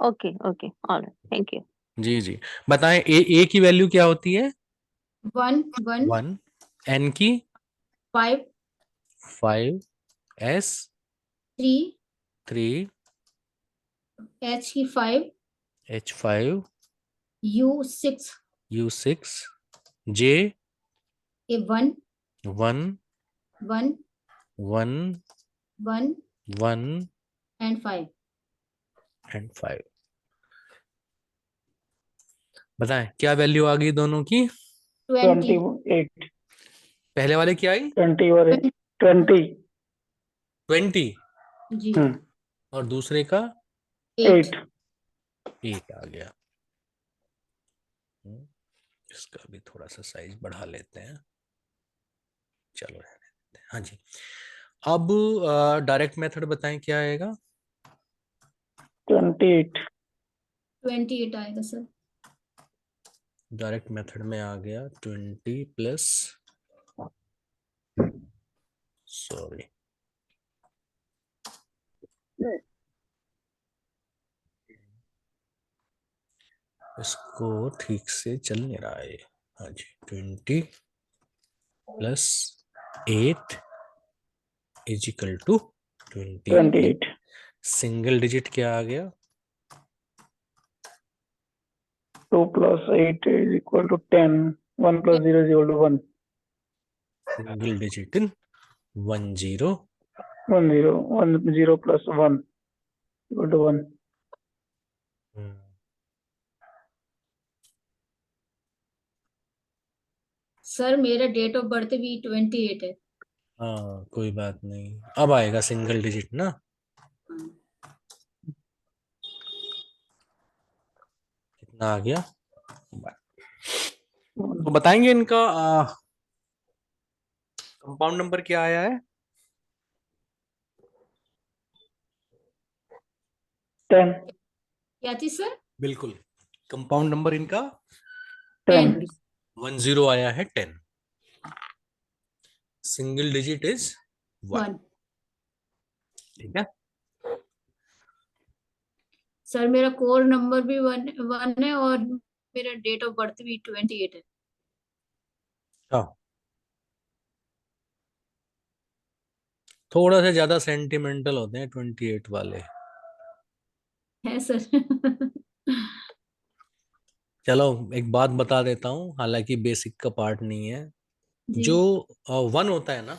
Okay okay, alright, thank you. जी जी, बताएं ए की वैल्यू क्या होती है? 1 1 1, एन की 5 5, एस 3 3, H की 5 H 5, U 6 you 6, J A 1 1 1 1 1 1 and 5। And 5। बताएं क्या वैल्यू आ गई दोनों की? 20 28 पहले वाले क्या आई 20 और 20 20, जी और दूसरे का 8। 8 8 आ गया। इसका भी थोड़ा सा साइज बढ़ा लेते हैं, चलो रहने देते हैं। हाँ जी, अब डायरेक्ट मेथड बताएं क्या आएगा? 28 28 आएगा सर। डायरेक्ट मेथड में आ गया 20 प्लस, सॉरी, इसको ठीक से चल नहीं रहा है। हाँ जी, 20 plus 8 is equal to 28। 28 single digit क्या आ गया? 2 plus 8 is equal to 10 1 plus 0 is equal to 1 single digit in 10। 1 0 1 0 plus 1 equal to 1 sir मेरा डेट ऑफ बर्थ भी 28 है। हाँ कोई बात नहीं, अब आएगा सिंगल डिजिट ना। कितना आ गया? तो बताएंगे इनका कंपाउंड नंबर क्या आया है? 10 क्या चीज सर? बिल्कुल, कंपाउंड नंबर इनका 10 10 आया है, 10। Single digit is 1। 1। ठीक है, सर मेरा कोर नंबर भी 1 है और मेरा डेट ऑफ बर्थ भी 28 है। हाँ थोड़ा सा ज्यादा सेंटिमेंटल होते हैं 28 वाले। है सर। चलो एक बात बता देता हूँ, हालांकि बेसिक का पार्ट नहीं है। जी जो 1 होता है ना,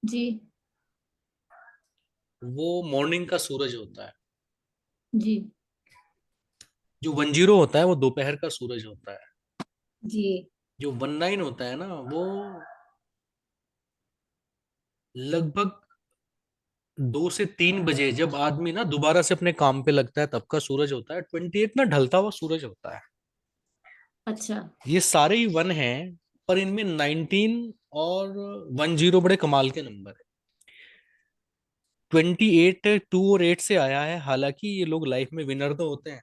जी वो मॉर्निंग का सूरज होता है। जी जो 10 होता है वो दोपहर का सूरज होता है। जी। जो 19 होता है ना, वो लगभग 2 से 3 बजे जब आदमी ना दोबारा से अपने काम पे लगता है तब का सूरज होता है। 28 ना ढलता हुआ सूरज होता है। अच्छा ये सारे ही 1 हैं, पर इनमें 19 और 10 बड़े कमाल के नंबर है। 28 2 और 8 से आया है। हालांकि ये लोग लाइफ में विनर तो होते हैं,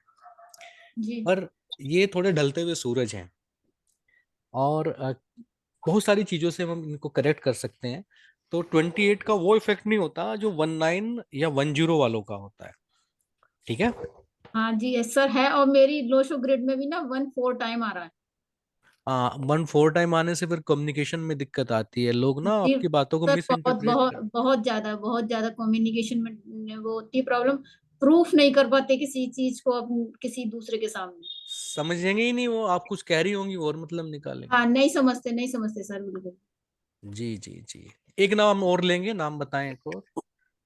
जी। पर ये थोड़े ढलते हुए सूरज हैं। और बहुत सारी चीजों से हम इनको करेक्ट कर सकते हैं। तो 28 का वो इफेक्ट नहीं होता जो 19 या 10 वालों का होता है। ठीक है। हाँ जी यस सर है, और मेरी लो शो ग्रिड में भी ना 1 4 टाइम आ रहा है। 1 4 टाइम आने से फिर कम्युनिकेशन में दिक्कत आती है। लोग ना जी आपकी बातों को सर, मिस बहुत इंटरप्रेट बहुत कर। बहुत ज्यादा कम्युनिकेशन में वो होती है प्रॉब्लम। प्रूफ नहीं कर पाते किसी चीज को किसी दूसरे के सामने। समझेंगे ही नहीं वो, आप कुछ कह रही होंगी और मतलब निकालेंगे। हाँ नहीं समझते सर बिल्कुल। जी जी जी। एक नाम और लेंगे, नाम बताएं एक और।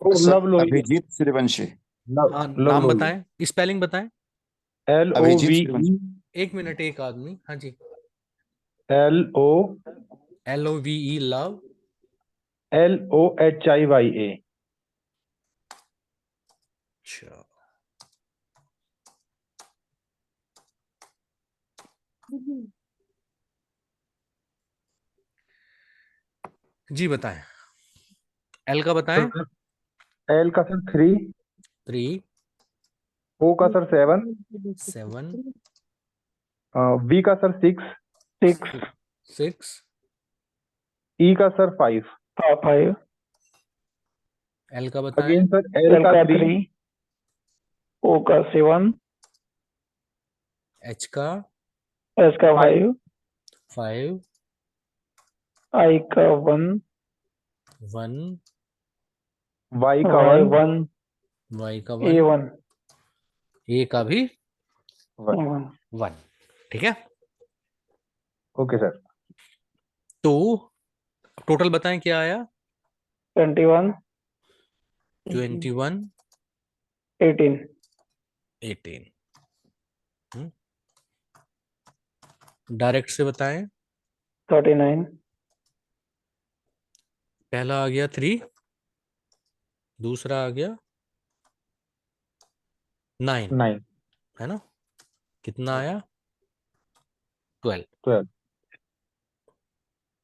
सर लव लोहिया। अभिजीत सूर्यवंशी। हाँ लव नाम लोहिया। बताएं, स्पेलिंग बताएं। अभिजीत LOVE सूर्यवंशी। 1 मिनट, एक आदमी। हाँ जी। LOVE LOVE love. LOHIYA। अच्छा जी, बताएं। एल का बताएं। L का सर 3, 3 O का सर 7, 7 V का सर 6, 6 E का सर 5, 5, एल का बताएं। अगेन सर L का 3, O का 7, एच का S का 5, 5 I का 1, 1 Y का 1, वाई का A 1 1, ए का भी 1। 1। ठीक है। Okay sir. तो टोटल बताएं क्या आया। 21, 21 18, 18। डायरेक्ट से बताएं। 39, पहला आ गया 3, दूसरा आ गया 9, 9, है ना। कितना आया 12। 12।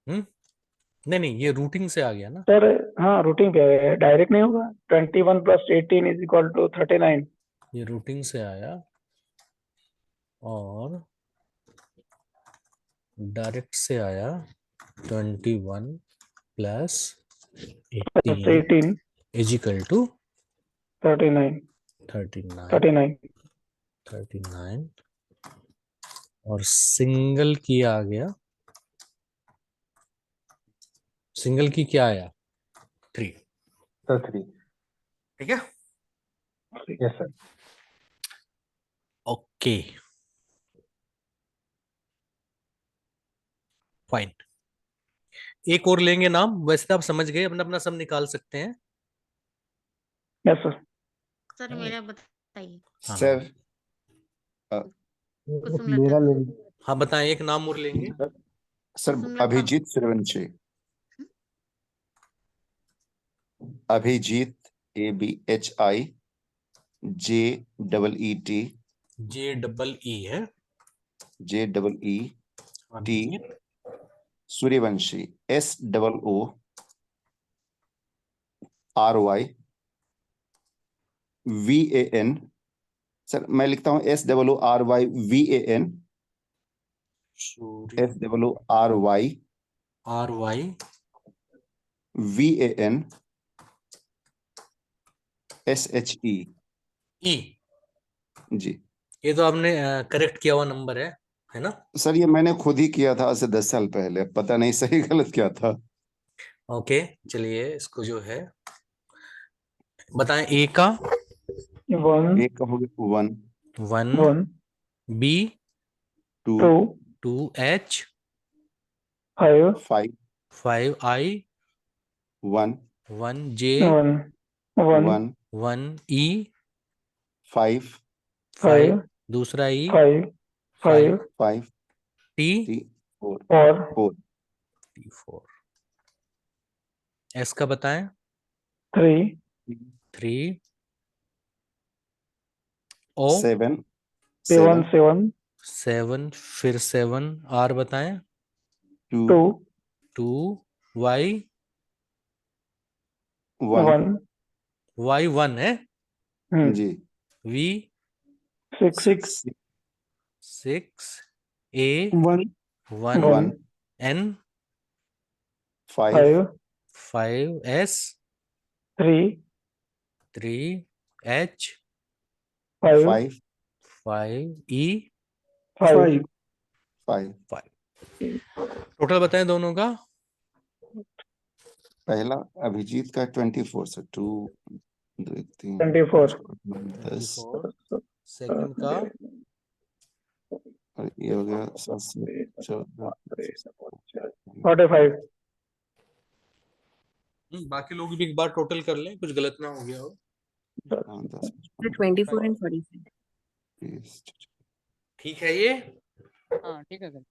नहीं नहीं, ये रूटिंग से आ गया ना। सर हाँ, रूटिंग पे है, डायरेक्ट नहीं होगा। 21 + 18 = 39। ये रूटिंग से आया, और डायरेक्ट से आया 21 + 18 18, = 39, 39। 39। 39 और सिंगल की आ गया। सिंगल की क्या आया 3। सर 3। ठीक है। Yes sir. Okay fine. एक और लेंगे नाम, वैसे तो आप समझ गए, अपना अपना सब निकाल सकते हैं। Yes sir. सर मेरा बताइए। हाँ सर कुसुमलता। हाँ बताएं, एक नाम और लेंगे। Sir Kusumlata. Abhijeet Suryavanshi. Abhijeet ABHIJEET JEE है। JEET Suryavanshi SOORYVAN। सर मैं लिखता हूं SOORYVAN RY SOORYVAN SHE। E। जी ये तो आपने करेक्ट किया हुआ नंबर है ना। सर, ये मैंने खुद ही किया था आज से 10 साल पहले, पता नहीं सही गलत क्या था। ओके चलिए, इसको जो है बताएं। ए का 1 A का हो गया 1, 1 1 B 2, 2 2 H 5 5, 5 I 1, 1 J 1 1 1, 1 E 5, 5 दूसरा E 5 5 5 5, T 3, 4, 4 4, T4 S का बताएं 3 3 O 7, 7 7, 7 7 फिर 7 R बताएं 2, 2 2 Y 1, 1 Y 1 है जी, V 6 6, 6 A 1 1 1 N 5, 5 5 S 3 3 H 5 5, 5 E 5 5। 5 total बताएं दोनों का पहला अभिजीत का 24 से 2, 2 3 24 10 24 सेकंड का और ये हो गया 7 से 14, 45 बाकी लोग भी एक बार टोटल कर लें कुछ गलत ना हो गया हो 10, 24 and 45 20, ठीक है ये हाँ ठीक है सर,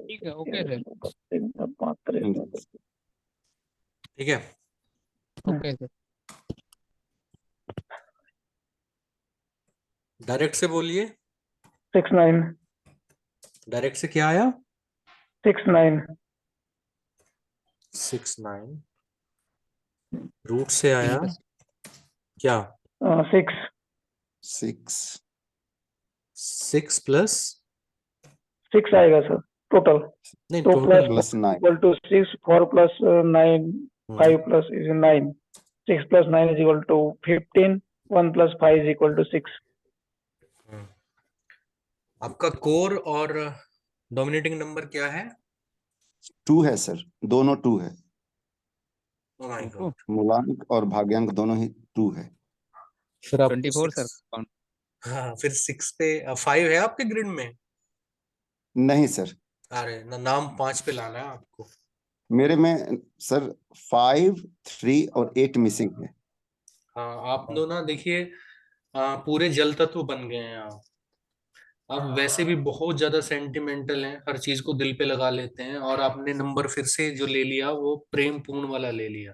ठीक है, ओके सर, ठीक है ओके सर। डायरेक्ट से बोलिए 6 9 डायरेक्ट से क्या आया 6 9 6 9 रूट से आया क्या 6 6, 6 प्लस 6 आएगा सर टोटल नहीं 2 total plus plus 9, equal to 6 4 plus 9 5 plus is 9 6 plus 9 is equal to 15 1 plus 5 is equal to 6 आपका कोर और डोमिनेटिंग नंबर क्या है 2 है सर, दोनों 2 है, Oh my Two. God. मूलांक और भाग्यांक दोनों ही 2 है। फिर आपको 24 सर 6 हाँ फिर 6 पे 5 है आपके ग्रिड में नहीं सर, अरे ना नाम 5 पे लाना है आपको मेरे में सर 5, 3 और 8 मिसिंग है। हाँ आप लोग ना देखिए पूरे जल तत्व बन गए हैं आप वैसे भी बहुत ज्यादा सेंटिमेंटल हैं हर चीज को दिल पे लगा लेते हैं और आपने नंबर फिर से जो ले लिया वो प्रेम पूर्ण वाला ले लिया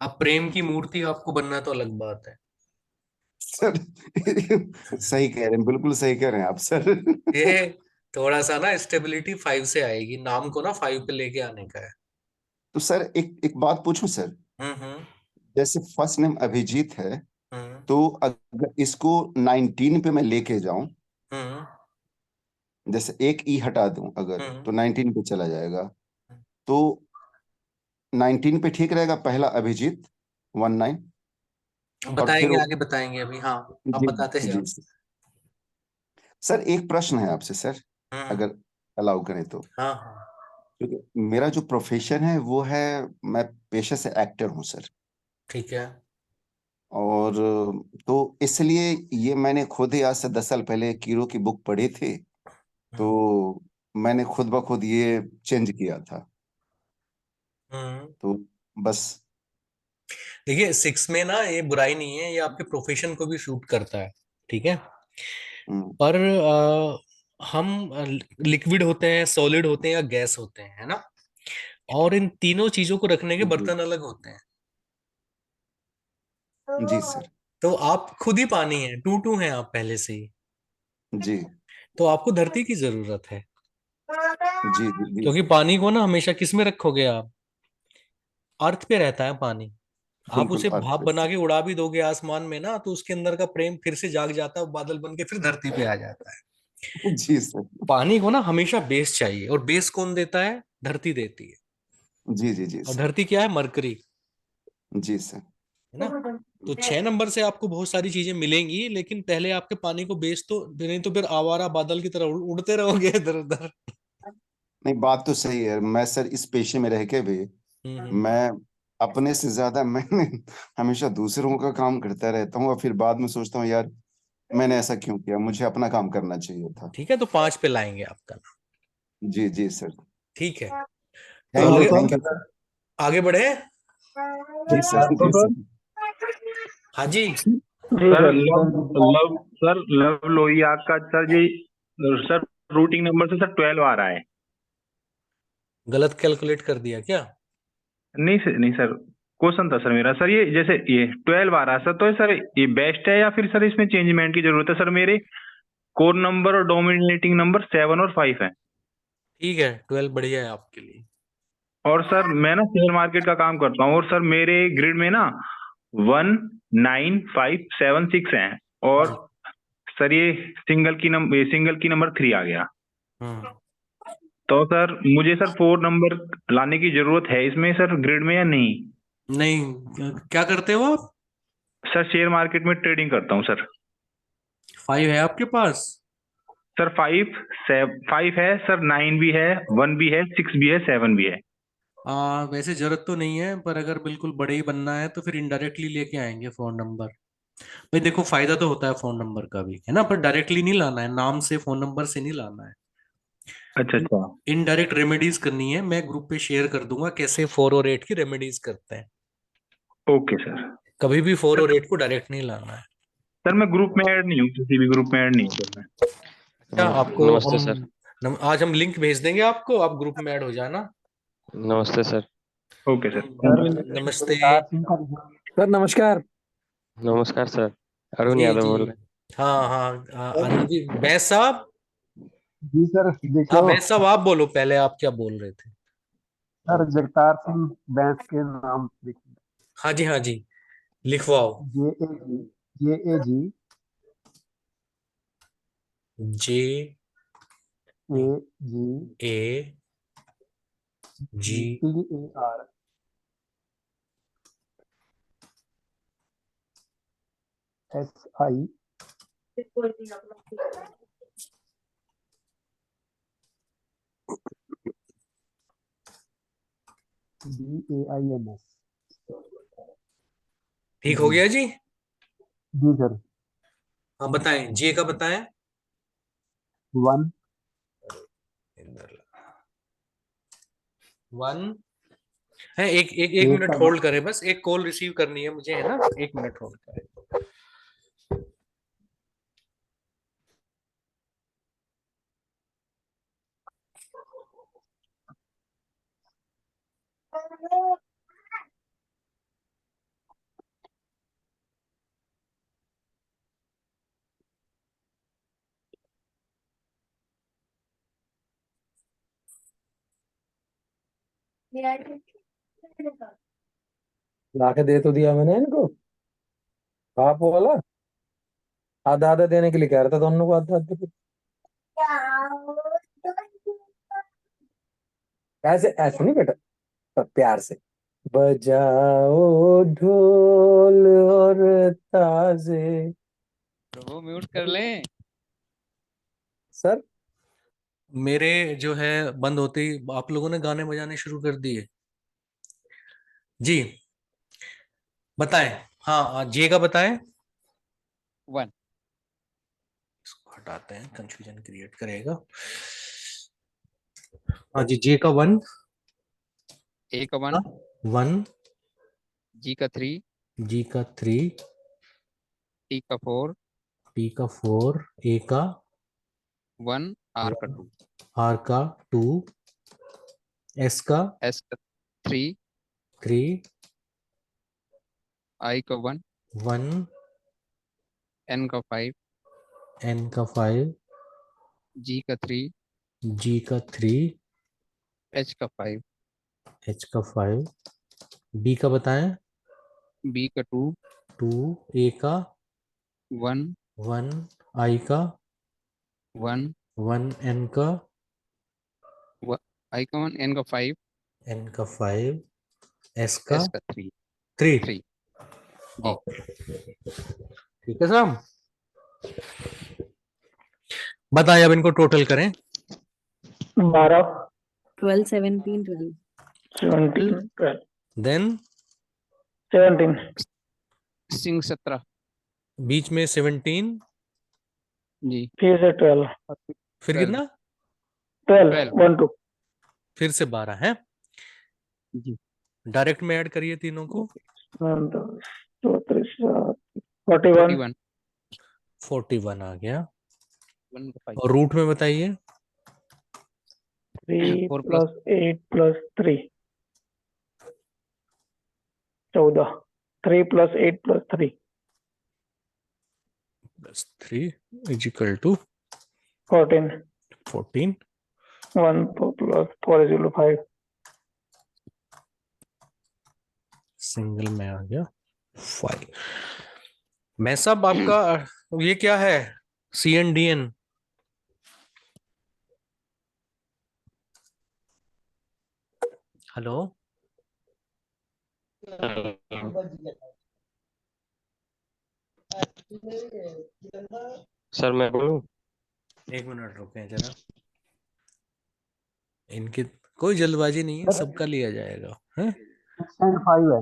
अब प्रेम की मूर्ति आपको बनना तो अलग बात है सर सही कह रहे हैं, बिल्कुल सही कह रहे हैं आप सर। ये थोड़ा सा ना स्टेबिलिटी 5 से आएगी नाम को ना 5 पे लेके आने का है तो सर एक बात पूछूं सर, हम्म जैसे फर्स्ट नेम अभिजीत है, हम्म तो अगर इसको 19 पे मैं लेके जाऊं, हम्म जैसे एक ई हटा दूं अगर, तो 19 पे चला जाएगा, तो 19 पे ठीक रहेगा पहला अभिजीत 19। और फिर बताएंगे आगे बताएंगे अभी हाँ आप जी बताते जी जाओ सर, एक प्रश्न है आपसे सर, अगर अलाउ करें तो, हाँ हाँ क्योंकि मेरा जो प्रोफेशन है वो है, मैं पेशे से एक्टर हूँ सर, ठीक है और तो इसलिए ये मैंने खुद ही आज से 10 साल पहले कीरो की बुक पढ़ी थी, तो मैंने खुद ब खुद ये चेंज किया था, तो बस। देखिए 6 में ना ये बुराई नहीं है ये आपके प्रोफेशन को भी सूट करता है ठीक है पर हम लिक्विड होते हैं सॉलिड होते हैं या गैस होते हैं है ना और इन तीनों चीजों को रखने के बर्तन अलग होते हैं जी सर, तो आप खुद ही पानी है टू टू हैं आप पहले से ही जी तो आपको धरती की जरूरत है जी जी जी क्योंकि पानी को ना हमेशा किस में रखोगे आप अर्थ पे रहता है पानी आप बिल्कुल उसे अर्थ भाप पे। बना के उड़ा भी दोगे आसमान में ना तो उसके अंदर का प्रेम फिर से जाग जाता है बादल बन के फिर धरती पे आ जाता है जी सर, पानी को ना हमेशा बेस चाहिए और बेस कौन देता है धरती देती है जी जी जी और सर, धरती क्या है मरकरी जी सर, है ना तो 6 नंबर से आपको बहुत सारी चीजें मिलेंगी लेकिन पहले आपके पानी को बेस तो नहीं तो फिर आवारा बादल की तरह उड़ते रहोगे इधर उधर नहीं बात तो सही है, मैं सर इस पेशे में रह के भी हम्म मैं अपने से ज्यादा मैं हमेशा दूसरों का काम करता रहता हूँ और फिर बाद में सोचता हूँ यार मैंने ऐसा क्यों किया, मुझे अपना काम करना चाहिए था। ठीक है, तो 5 पे लाएंगे आपका नाम। जी जी सर। ठीक है, तो थैंक यू आगे थैंक यू। आगे बढ़े। जी सर जी सर। हाँ जी, जी सर सर। लव लोहिया का सर ये सर रूटिंग नंबर से सर 12 आ रहा है। गलत कैलकुलेट कर दिया क्या? नहीं सर क्वेश्चन था सर मेरा सर, ये जैसे ये 12 आ रहा है सर, तो सर ये बेस्ट है या फिर सर इसमें चेंजमेंट की जरूरत है? सर मेरे कोर नंबर और डोमिनेटिंग नंबर 7 और 5 है। ठीक है, 12 बढ़िया है आपके लिए। और सर मैं ना शेयर मार्केट का काम करता हूँ और सर मेरे ग्रिड में ना 1 9 5 7 6 है और जी। सर ये सिंगल की नंबर 3 आ गया। हम्म, तो सर मुझे सर 4 नंबर लाने की जरूरत है इसमें सर ग्रिड में या नहीं? नहीं, क्या करते हो आप? सर शेयर मार्केट में ट्रेडिंग करता हूँ सर। 5 है आपके पास? सर 5 है सर, 9 भी है, 1 भी है, 6 भी है, 7 भी है। वैसे जरूरत तो नहीं है, पर अगर बिल्कुल बड़े ही बनना है तो फिर इनडायरेक्टली लेके आएंगे फोन नंबर। भाई देखो, फायदा तो होता है फोन नंबर का भी, है ना, पर डायरेक्टली नहीं लाना है, नाम से फोन नंबर से नहीं लाना है। अच्छा अच्छा। इनडायरेक्ट रेमेडीज करनी है, मैं ग्रुप पे शेयर कर दूंगा कैसे 4 और 8 की रेमेडीज करते हैं। Okay sir. कभी भी 4 और 8 को डायरेक्ट नहीं लाना है। सर मैं ग्रुप में ऐड नहीं हूँ, किसी भी ग्रुप में ऐड नहीं हूँ सर मैं। क्या आपको नमस्ते सर। आज हम लिंक भेज देंगे आपको, आप ग्रुप में ऐड हो जाना। नमस्ते सर। Okay sir. नमस्ते। सर नमस्कार। नमस्कार सर, अरुण जी यादव जी, बोल रहे हाँ हाँ, अरुण जी, बैस साहब। जी सर हाँ देखो बैस साहब, आप बोलो पहले, आप क्या बोल रहे थे? सर, जगतार सिंह बैंस के नाम लिखिए। हाँ जी हाँ जी, लिखवाओ। JAG जे AG ए जी TAR SI BAINS। ठीक हो गया जी? जी सर। हाँ बताएं, जे का बताएं। 1 1 है। एक A मिनट का होल्ड करें, बस एक कॉल रिसीव करनी है मुझे, है ना, 1 मिनट होल्ड करें। ला के दे तो दिया मैंने इनको, आप वाला आधा आधा देने के लिए कह रहा था दोनों को, आधा आधा। ऐसे ऐसे नहीं बेटा, पर प्यार से बजाओ ढोल और ताजे। प्रभु म्यूट कर लें। सर मेरे जो है बंद होते ही आप लोगों ने गाने बजाने शुरू कर दिए। जी बताएं। हाँ, जे का बताएं। 1 इसको हटाते हैं, कंफ्यूजन क्रिएट करेगा। हाँ जी, जे का 1। A का 1, 1, G का 3, जी का 3, T का 4, पी का 4, ए का 1, R का 2, आर का 2, एस का S का 3, 3, I का 1, 1, N का 5, एन का 5, G का 3, जी का 3, H का 5, एच का 5, बी का बताएं। B का 2, 2, ए का 1, 1, आई का 1, 1, एन का I का 1, N का 5, एन का 5, एस का S का 3, 3। 3 जी। ओके, ठीक है साहब। बताएं, अब इनको टोटल करें। 12 12, 17, 12 17 12 देन 17, सिंह 17 बीच में 17, जी, फिर से 12, फिर 12 कितना, 12, 1 2, फिर से 12 है। जी, डायरेक्ट में ऐड करिए तीनों को। 1 2 2 3 4 41, 41 41 आ गया। 1 को 5 और रूट में बताइए। 3 4 plus plus 8 plus 3, 14, 3 plus 8 plus 3, plus 3 is equal to 14, 14। 1 plus 4 is equal to 5, single में आ गया 5। मैं सब आपका ये क्या है, CNDN? हेलो, सर मैं बोलूं? एक मिनट रुके जरा, इनकी कोई जल्दबाजी नहीं है, सबका लिया जाएगा है। 6 and 5 है,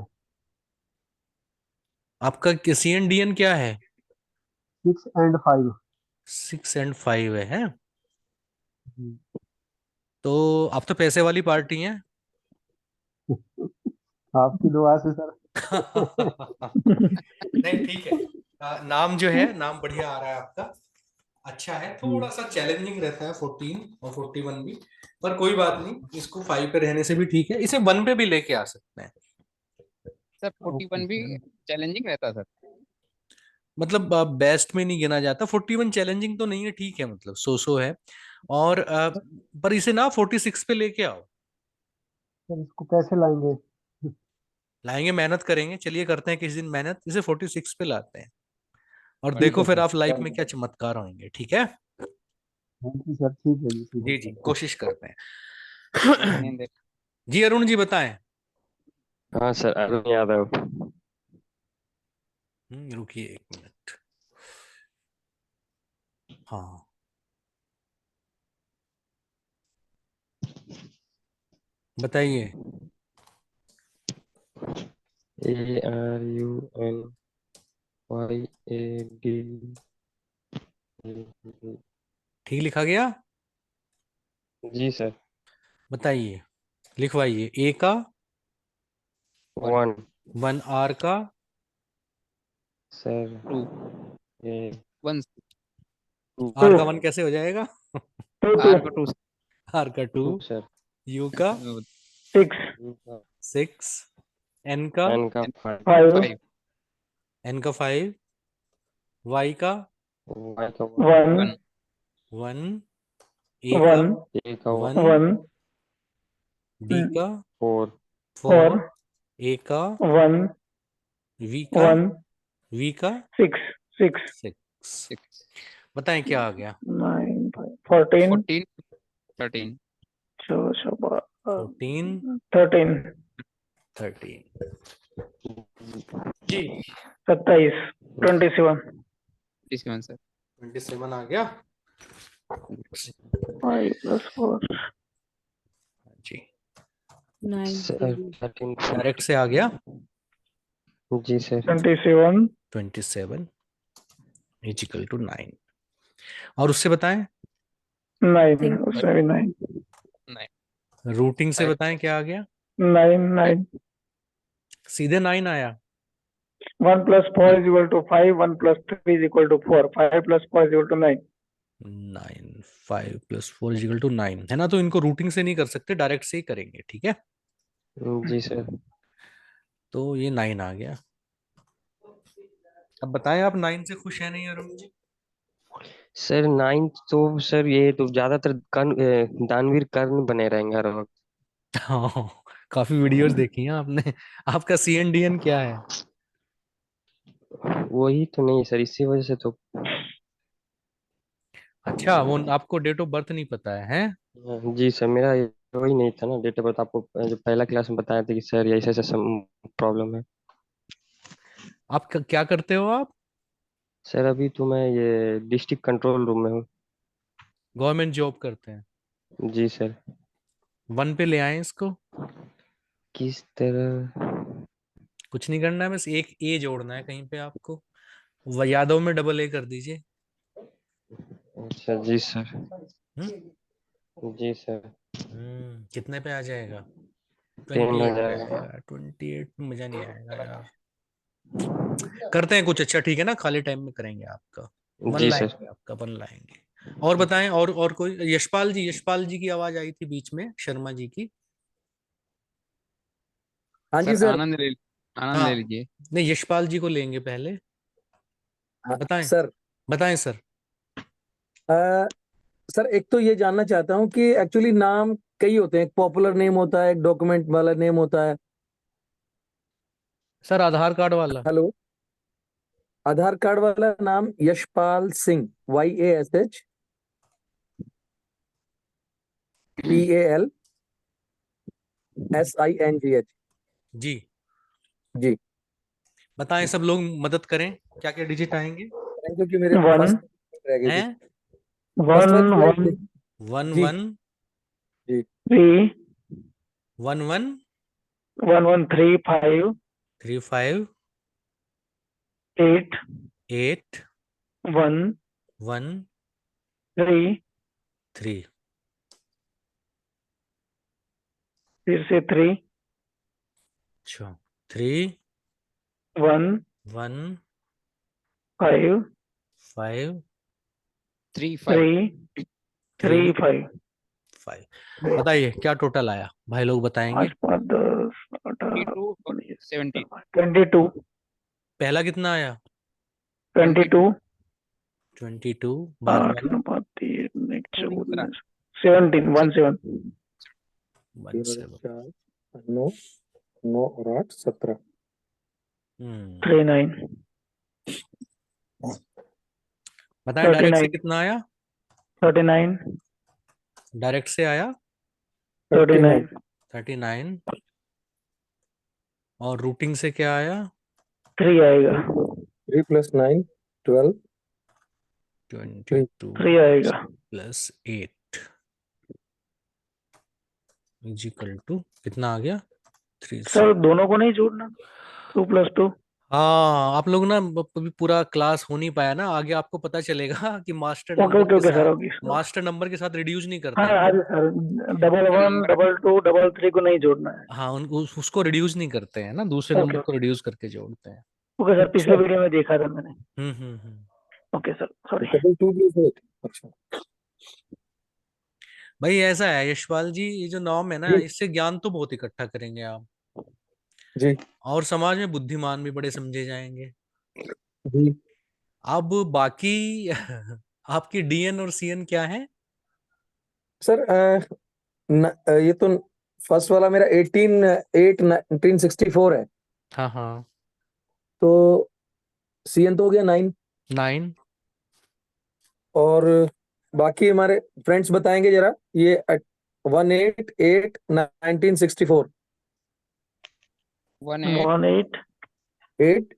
आपका CNDN क्या है? 6 and 5। 6 and 5 है। तो आप तो पैसे वाली पार्टी हैं। आपकी दुआ से सर। नहीं ठीक है। नाम जो है, नाम बढ़िया आ रहा है आपका, अच्छा है। थोड़ा सा चैलेंजिंग रहता है 14 और 41 भी, पर कोई बात नहीं, इसको 5 पे रहने से भी ठीक है, इसे 1 पे भी लेके आ सकते हैं। सर 41 भी चैलेंजिंग रहता सर। मतलब बेस्ट में नहीं गिना जाता। 41 चैलेंजिंग तो नहीं है, ठीक है, मतलब सो है। और पर इसे ना 46 पे लेके आओ। सर इसको कैसे लाएंगे? लाएंगे, मेहनत करेंगे, चलिए करते हैं किसी दिन मेहनत, इसे 46 पे लाते हैं। और ठीक देखो है फिर सर, आप लाइफ में क्या चमत्कार होंगे, ठीक है। थैंक यू सर, ठीक है जी, ठीक जी है जी, सर। कोशिश करते हैं। नींद जी अरुण जी बताएं। हाँ सर, अरुण यादव। रुकिए 1 मिनट। हाँ, बताइए। ARUNYAD। ठीक लिखा गया? जी सर। बताइए, लिखवाइए। ए का 1 1, आर का सर। 2 ये 1 आर 2, का 1 कैसे हो जाएगा? 2 आर 2, को 2 आर का 2, 2 सर। यू का 6, 6, एन का N का 5 5, 5 एन का 5, वाई का Y का 1, 1 1, ए का 1, A का 1, 1, बी का 4 4, 4, ए का 1, वी का 1, वी का 6, 6, 6। 6 बताएं क्या आ गया? 9 5 14, 14 13 14 13, 13 जी। 27, 27, 27 सर। 27 आ गया 5 plus 4, जी। 9 सर 13 डायरेक्ट से आ गया जी सर। 27, 27 is equal to 9। और उससे बताएं, 9, उसमें भी 9, रूटिंग से बताएं क्या आ गया? 9, 9, सीधे 9 आया। 1 plus 4 is equal to 5, 1 plus 3 is equal to 4, 5 plus 4 is equal to 9. 9, 5 plus 4 is equal to 9 है ना। तो इनको रूटिंग से नहीं कर सकते, डायरेक्ट से ही करेंगे, ठीक है। जी सर। तो ये 9 आ गया। अब बताएं, आप 9 से खुश है नहीं अरुण जी? सर 9 तो सर ये तो ज्यादातर दानवीर कर्ण बने रहेंगे हर वक्त। हाँ, काफी वीडियोस देखी हैं आपने। आपका CNDN क्या है? वही तो नहीं सर, इसी वजह से तो। अच्छा, वो आपको डेट ऑफ बर्थ नहीं पता है? जी सर, मेरा वही नहीं था ना डेट ऑफ बर्थ। आपको जो पहला क्लास में बताया था कि सर ये ऐसा ऐसा प्रॉब्लम है। आप क्या करते हो आप? सर अभी तो मैं ये डिस्ट्रिक्ट कंट्रोल रूम में हूँ। गवर्नमेंट जॉब करते हैं? जी सर। 1 पे ले आए इसको। किस तरह? कुछ नहीं करना है, बस एक ए जोड़ना है कहीं पे आपको। यादव में डबल ए कर दीजिए। अच्छा जी सर। जी सर। कितने पे आ जाएगा? 10 हो 28 पे जाएगा। आएगा। 28 में मजा नहीं आएगा यार। करते हैं कुछ अच्छा, ठीक है ना, खाली टाइम में करेंगे आपका। वन जी सर। लाएंगे आपका, वन लाएंगे। और बताएं, और कोई? यशपाल जी की आवाज आई थी बीच में, शर्मा जी की। हाँ जी सर सर। आनंद हाँ, ले लीजिए। नहीं, यशपाल जी को लेंगे पहले। हाँ, बताएं। सर। बताएं सर। सर एक तो ये जानना चाहता हूँ कि एक्चुअली नाम कई होते हैं, एक पॉपुलर नेम होता है, एक डॉक्यूमेंट वाला नेम होता है। सर आधार कार्ड वाला। हेलो। आधार कार्ड वाला नाम यशपाल सिंह, YASHPALSINGH। जी। जी। बताएं, सब लोग मदद करें, क्या क्या डिजिट आएंगे? क्योंकि मेरे वन फर्स्ट रह गई थी। हैं? फर्स्ट वन वाली वन थी। वन जी। वन जी। Three one one 1135 35 8 8 1 1 3 3। फिर से 3 अच्छा, 3 1 1 5 5 3 3 3 5 5। बताइए क्या टोटल आया, भाई लोग बताएंगे। 5 5 10 18 52 70 22 पहला कितना आया? 22 22। बाद 8 वाला 9 3 17 17 17 17। 9 9 और 8 17। 39 बताएं डायरेक्ट से 39 कितना आया? 39 डायरेक्ट से आया 39 39। और रूटिंग से क्या आया? 3 आएगा 3 + 9 12 22 3 आएगा प्लस 8 इजिकल टू कितना आ गया? 3। सर दोनों को नहीं जोड़ना 2 + 2 हाँ, आप लोग ना अभी पूरा क्लास हो नहीं पाया ना, आगे आपको पता चलेगा कि मास्टर ओके नंबर ओके के ओके सर साथ, ओके सर मास्टर नंबर के साथ रिड्यूस नहीं हाँ करते हैं। हाँ जी सर 11 22 33 को नहीं जोड़ना है हाँ, उसको रिड्यूस नहीं करते हैं ना, दूसरे ओके नंबर को ओके रिड्यूस करके जोड़ते हैं। ओके सर पिछले वीडियो में देखा था मैंने ओके सर सॉरी 2 + 8। अच्छा भाई ऐसा है यशपाल जी, ये जो नॉर्म है ना, जी। इससे ज्ञान तो बहुत इकट्ठा करेंगे आप, जी। और समाज में बुद्धिमान भी बड़े समझे जाएंगे। जी। अब बाकी आपकी डीएन और सीएन क्या है? सर ये तो फर्स्ट वाला मेरा 18/8/1964 है। हाँ हाँ। तो सीएन तो हो गया 9। 9। और बाकी हमारे फ्रेंड्स बताएंगे जरा, ये 18/8/1964 18 8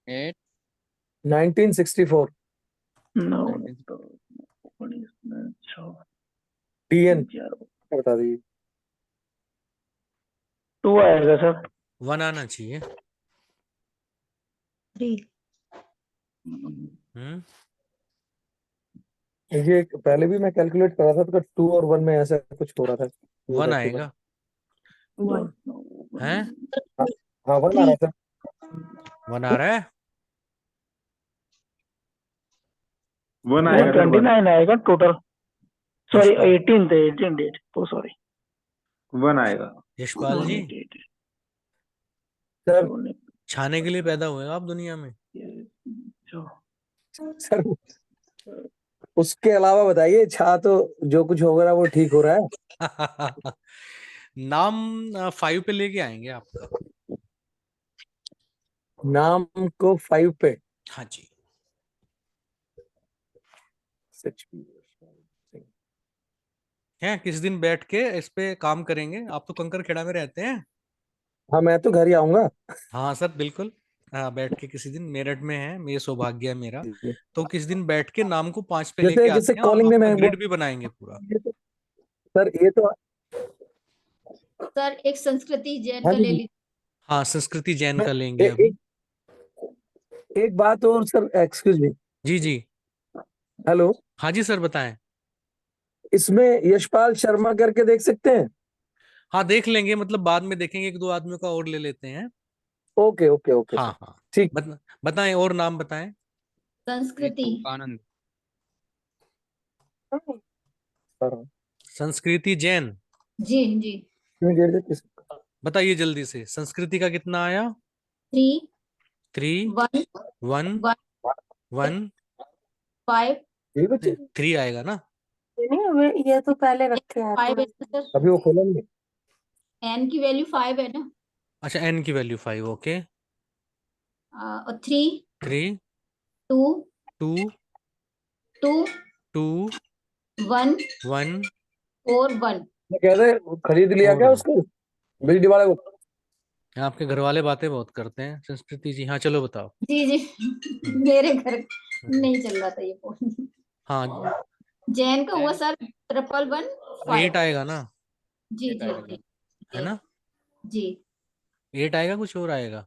8 1964 9 डीएन बता दीजिए। 2 आएगा सर 1 आना चाहिए। 3 ये पहले भी मैं कैलकुलेट कर रहा था तो 2 और 1 में ऐसा कुछ हो रहा था। 1 आएगा। 1 हैं? हाँ 1 आ रहा था। 1 आ रहा है। 1 आएगा सर। 29 आएगा टोटल सॉरी 18 थे 18 डेट ओ सॉरी 1 आएगा। यशपाल जी, सर छाने के लिए पैदा हुए आप दुनिया में। सर उसके अलावा बताइए, छा तो जो कुछ हो रहा है वो ठीक हो रहा है। नाम 5 पे लेके आएंगे आपका। नाम को 5 पे। हाँ जी। है, किस दिन बैठ के इस पे काम करेंगे। आप तो कंकर खेड़ा में रहते हैं। हाँ मैं तो घर ही आऊंगा। हाँ सर बिल्कुल। हाँ, बैठ के किसी दिन, मेरठ में है, ये सौभाग्य है मेरा, तो किस दिन बैठ के नाम को 5 पे लेके जैसे जैसे आते हैं और कॉलिंग में आपका मैं ग्रिड भी बनाएंगे पूरा। सर ये तो सर एक संस्कृति जैन हाँ का जी ले लीजिए। हाँ, संस्कृति जैन मैं का लेंगे ए, अभी। एक बात और सर, एक्सक्यूज मी। जी जी। हेलो, हाँ जी सर, बताएं। इसमें यशपाल शर्मा करके देख सकते हैं? हाँ, देख लेंगे, मतलब बाद में देखेंगे, एक दो आदमियों का और ले लेते हैं। ओके ओके ओके हाँ सर, हाँ। ठीक। बताएं, और नाम बताएं। संस्कृति। आनंद। सर संस्कृति जैन। जी जी। बताइए जल्दी से, संस्कृति का कितना आया? 3 3 1 1 1 1 5 3 आएगा ना? नहीं, ये तो पहले रखे हैं 5 है सर। अभी वो खोलेंगे। n की वैल्यू 5 है ना? अच्छा, n की वैल्यू 5, ओके। और 3 3 2 2 2 2 1 1 4 1। मैं कह रहे खरीद लिया क्या 4। उसको, बिजली वाले को? आपके घर वाले बातें बहुत करते हैं संस्कृति जी। हाँ, चलो बताओ। जी जी। मेरे घर नहीं चल रहा था ये फोन। हाँ, जैन का हुआ सर 11115। 8 आएगा ना? जी जी जी है ना? जी। 8 आएगा, कुछ और आएगा?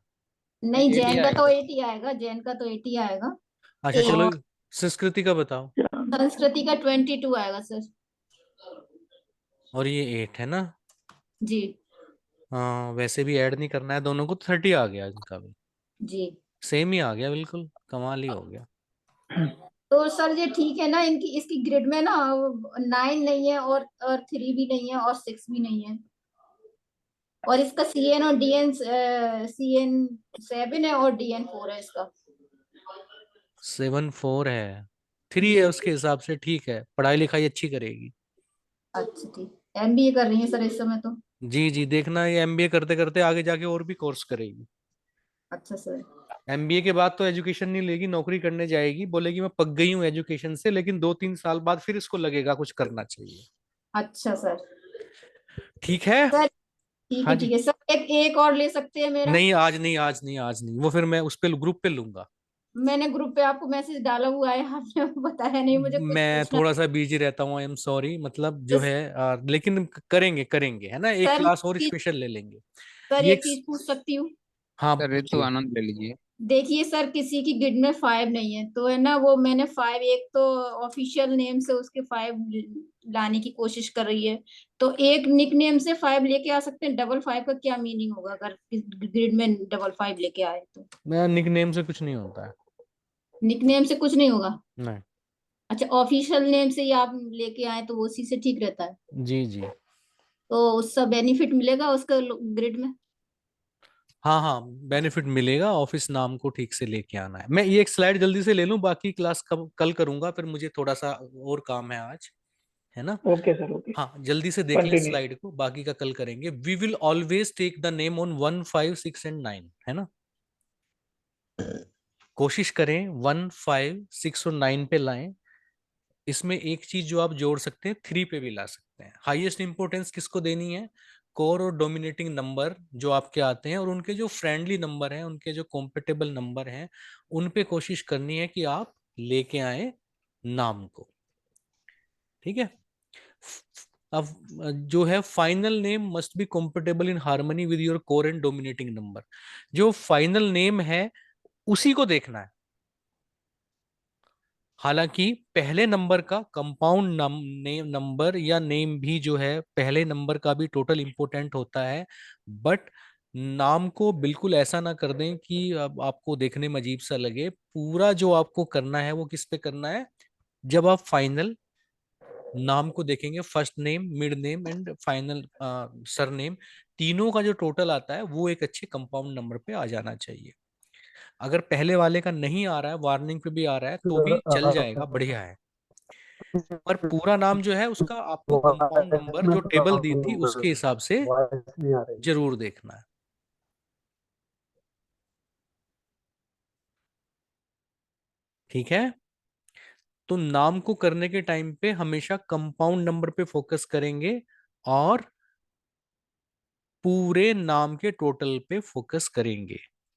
नहीं, 80 जैन का आएगा तो सर। 80 आएगा, जैन का तो 80 आएगा। अच्छा चलो, एक संस्कृति का बताओ। संस्कृति का 22 आएगा सर। और ये 8 है ना? जी हाँ, वैसे भी ऐड नहीं करना है दोनों को, 30 आ गया इनका भी। जी। सेम ही आ गया, बिल्कुल कमाल ही हो गया। तो सर ये ठीक है ना? इनकी इसकी ग्रिड में ना 9 नहीं है और 3 भी नहीं है और 6 भी नहीं है। और इसका CN और DN CN 7 है और DN 4 है इसका। 7 4 है, 3 है जी उसके हिसाब से, ठीक है, पढ़ाई लिखाई अच्छी करेगी। अच्छा ठीक। MBA कर रही है सर इस समय तो। जी जी, देखना ये MBA करते करते आगे जाके और भी कोर्स करेगी। अच्छा सर। MBA के बाद तो एजुकेशन नहीं लेगी, नौकरी करने जाएगी, बोलेगी मैं पक गई हूँ एजुकेशन से, लेकिन 2-3 साल बाद फिर इसको लगेगा कुछ करना चाहिए। अच्छा सर। ठीक है। सर ठीक हाँ है ठीक जी। है सर। एक और ले सकते हैं मेरा? नहीं, आज नहीं, आज नहीं, आज नहीं, वो फिर मैं उस पे ग्रुप पे लूंगा। मैंने ग्रुप पे आपको मैसेज डाला हुआ है, आपने बताया नहीं, मुझे कुछ मैं पूछना थोड़ा सा बिजी रहता हूँ, आई एम सॉरी, मतलब जो था। है लेकिन करेंगे करेंगे, है ना, एक सर क्लास और स्पेशल ले लेंगे। सर ये एक चीज पूछ सकती हूँ? हाँ, सर ऋतु पूछिए। आनंद ले लीजिए। देखिए सर, किसी की गिड में 5 नहीं है तो है ना, वो मैंने 5 एक तो ऑफिशियल नेम से उसके 5 लाने की कोशिश कर रही है। तो एक निक नेम से 5 लेके आ सकते हैं। 5 का क्या मीनिंग होगा अगर ग्रिड में 5 लेके आए तो? मैं निक नेम से कुछ नहीं होता है। निक नेम से कुछ नहीं होगा? नहीं। अच्छा, ऑफिशियल नेम से ही आप लेके आए तो वो उसी से ठीक रहता है? जी जी। तो उसका बेनिफिट मिलेगा उसका ग्रिड में? हाँ हाँ, बेनिफिट मिलेगा, ऑफिस नाम को ठीक से लेके आना है। मैं ये एक स्लाइड जल्दी से ले लूं, बाकी क्लास कल करूंगा, फिर मुझे थोड़ा सा और काम है आज, है ना? Okay sir, okay. हाँ, जल्दी से देख लें कंटिन्यू। स्लाइड को, बाकी का कल करेंगे। We will always take the name on 1 5 6 and 9, है ना? कोशिश करें 1 5 6 और 9 पे लाएं। इसमें एक चीज जो आप जोड़ सकते हैं, 3 पे भी ला सकते हैं। हाईएस्ट इंपोर्टेंस किसको देनी है? कोर और डोमिनेटिंग नंबर जो आपके आते हैं, और उनके जो फ्रेंडली नंबर हैं, उनके जो कॉम्पेटेबल नंबर हैं, उन पे कोशिश करनी है कि आप लेके आए नाम को। ठीक है। अब जो है, final name must be compatible in harmony with your core and dominating number. जो फाइनल नेम है उसी को देखना है। हालांकि पहले नंबर का कंपाउंड नंबर या नेम भी जो है, पहले नंबर का भी टोटल इंपोर्टेंट होता है, बट नाम को बिल्कुल ऐसा ना कर दें कि अब आपको देखने में अजीब सा लगे। पूरा जो आपको करना है वो किस पे करना है? जब आप फाइनल नाम को देखेंगे, first name, mid name and final surname, तीनों का जो टोटल आता है वो एक अच्छे कंपाउंड नंबर पे आ जाना चाहिए। अगर पहले वाले का नहीं आ रहा है, वार्निंग पे भी आ रहा है, तो भी चल जाएगा, बढ़िया है। पर पूरा नाम जो है उसका आपको कंपाउंड नंबर जो टेबल दी थी उसके हिसाब से वॉइस नहीं आ रही। जरूर देखना है। ठीक है। तो नाम को करने के टाइम पे हमेशा कंपाउंड नंबर पे फोकस करेंगे और पूरे नाम के टोटल पे फोकस करेंगे।